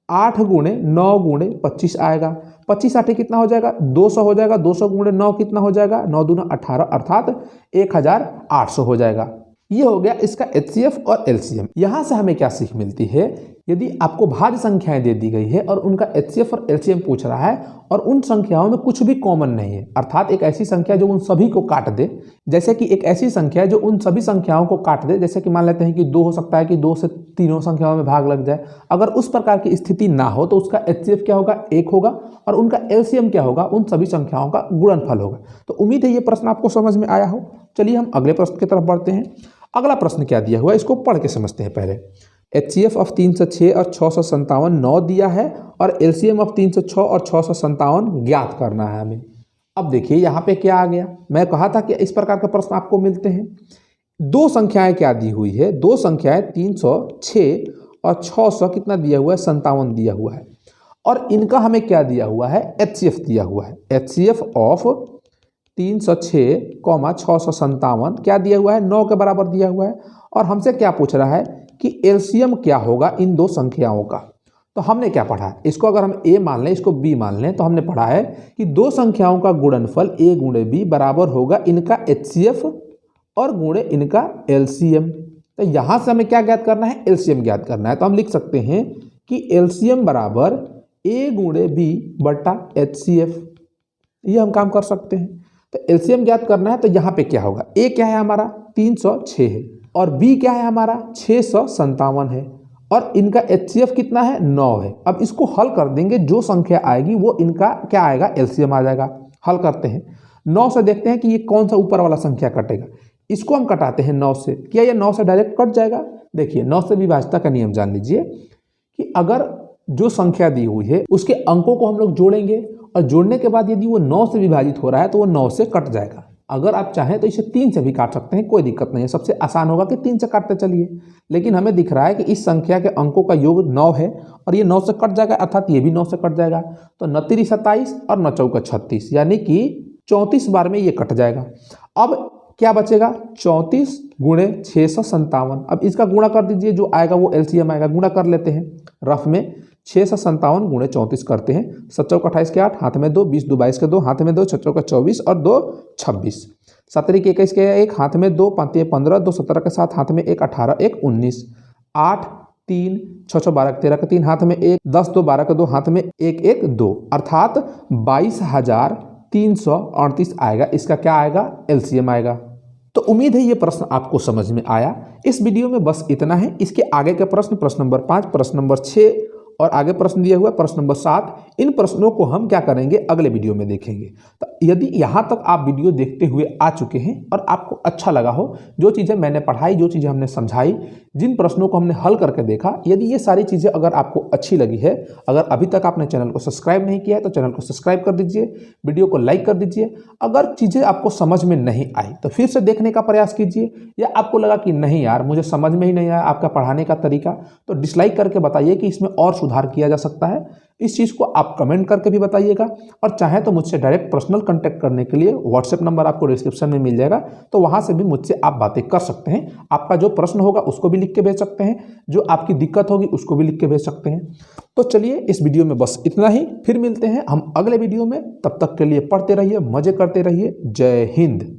8 गुणे 9 गुणे 25 आएगा। 25 8 कितना हो जाएगा, 200 हो जाएगा। 200 गुणे 9 कितना हो जाएगा, 9 दूना 18, अर्थात 1800 हो जाएगा। ये हो गया इसका HCF और LCM। यहाँ से हमें क्या सीख मिलती है, यदि आपको भाज्य संख्याएं दे दी गई है और उनका HCF और LCM पूछ रहा है और उन संख्याओं में कुछ भी कॉमन नहीं है, अर्थात एक ऐसी संख्या जो उन सभी को काट दे, जैसे कि एक ऐसी संख्या जो उन सभी संख्याओं को काट दे, जैसे कि मान लेते हैं कि 2 हो सकता है कि 2 से तीनों संख्याओं में भाग लग जाए। अगर उस प्रकार की स्थिति ना हो तो उसका HCF क्या होगा, 1 होगा, और उनका LCM क्या होगा, उन सभी संख्याओं का गुणनफल होगा। तो उम्मीद है ये प्रश्न आपको समझ में आया हो। चलिए हम अगले प्रश्न की तरफ बढ़ते हैं। अगला प्रश्न क्या दिया हुआ है, इसको पढ़ के समझते हैं पहले। HCF ऑफ 306 और 657 9 दिया है, और LCM ऑफ 306 और 657 ज्ञात करना है हमें। अब देखिए यहाँ पे क्या आ गया, मैं कहा था कि इस प्रकार के प्रश्न आपको मिलते हैं। दो संख्याएं क्या दी हुई है, दो संख्याएं 306 और 600 कितना दिया हुआ है, 57 दिया हुआ है, और इनका हमें क्या दिया हुआ है, HCF दिया हुआ है। HCF ऑफ 306, 657 क्या दिया हुआ है, 9 के बराबर दिया हुआ है, और हमसे क्या पूछ रहा है कि एलसीएम क्या होगा इन दो संख्याओं का। तो हमने क्या पढ़ा है, इसको अगर हम A मान लें, इसको B मान लें, तो हमने पढ़ा है कि दो संख्याओं का गुणनफल A गुणे B बराबर होगा इनका HCF और गुणे इनका LCM। तो यहाँ से हमें क्या ज्ञात करना है, LCM ज्ञात करना है। तो हम लिख सकते हैं कि LCM बराबर A गुणे B बटा HCF, ये हम काम कर सकते हैं। तो एलसीएम ज्ञात करना है, तो यहाँ पे क्या होगा, A क्या है हमारा 306 है, और B क्या है हमारा 657 है, और इनका HCF कितना है 9 है। अब इसको हल कर देंगे, जो संख्या आएगी वो इनका क्या आएगा, एलसीएम आ जाएगा। हल करते हैं, 9 से देखते हैं कि ये कौन सा ऊपर वाला संख्या कटेगा। इसको हम कटाते हैं 9 से, क्या ये 9 से डायरेक्ट कट जाएगा। देखिए 9 से विभाज्यता का नियम जान लीजिए कि अगर जो संख्या दी हुई है उसके अंकों को हम लोग जोड़ेंगे, और जोड़ने के बाद यदि वो 9 से विभाजित हो रहा है तो वो 9 से कट जाएगा। अगर आप चाहें तो इसे 3 से भी काट सकते हैं, कोई दिक्कत नहीं है। सबसे आसान होगा कि 3 से काटते चलिए, लेकिन हमें दिख रहा है कि इस संख्या के अंकों का योग 9 है और ये 9 से कट जाएगा, अर्थात ये भी 9 से कट जाएगा। तो 9 3 27 और 9 4 36, यानी कि 34 बार में ये कट जाएगा। अब क्या बचेगा, 34 गुणे 657। अब इसका गुणा कर दीजिए, जो आएगा वो एलसीएम आएगा। गुणा कर लेते हैं रफ में, 657 गुणे 34 करते हैं। 7 चौक 28 के 8, हाथ में 2, 20 2 22 के 2, हाथ में 2, 6 चौक 24 और 2 26, 17 के 21 के 1, हाथ में 2, 5 15, 2 17 के 7, हाथ में 1, 18 1 19, 8 3, 6 6 12 13 के 3, हाथ में 1, 10 2 12 के 2, हाथ में 1 1 2, अर्थात 22,338 आएगा। इसका क्या आएगा, एलसीएम आएगा। तो उम्मीद है ये प्रश्न आपको समझ में आया। इस वीडियो में बस इतना है। इसके आगे के प्रश्न नंबर 5, प्रश्न नंबर 6 और आगे प्रश्न दिया हुआ प्रश्न नंबर 7, इन प्रश्नों को हम क्या करेंगे अगले वीडियो में देखेंगे। तो यदि यहाँ तक आप वीडियो देखते हुए आ चुके हैं और आपको अच्छा लगा हो, जो चीज़ें मैंने पढ़ाई, जो चीज़ें हमने समझाई, जिन प्रश्नों को हमने हल करके देखा, यदि ये सारी चीज़ें अगर आपको अच्छी लगी है, अगर अभी तक आपने चैनल को सब्सक्राइब नहीं किया है तो चैनल को सब्सक्राइब कर दीजिए, वीडियो को लाइक कर दीजिए। अगर चीज़ें आपको समझ में नहीं आई तो फिर से देखने का प्रयास कीजिए, या आपको लगा कि नहीं यार मुझे समझ में ही नहीं आया आपका पढ़ाने का तरीका, तो डिसलाइक करके बताइए कि इसमें और सुधार किया जा सकता है। इस चीज़ को आप कमेंट करके भी बताइएगा, और चाहे तो मुझसे डायरेक्ट पर्सनल कांटेक्ट करने के लिए व्हाट्सएप नंबर आपको डिस्क्रिप्शन में मिल जाएगा, तो वहाँ से भी मुझसे आप बातें कर सकते हैं। आपका जो प्रश्न होगा उसको भी लिख के भेज सकते हैं, जो आपकी दिक्कत होगी उसको भी लिख के भेज सकते हैं। तो चलिए इस वीडियो में बस इतना ही, फिर मिलते हैं हम अगले वीडियो में। तब तक के लिए पढ़ते रहिए, मजे करते रहिए। जय हिंद।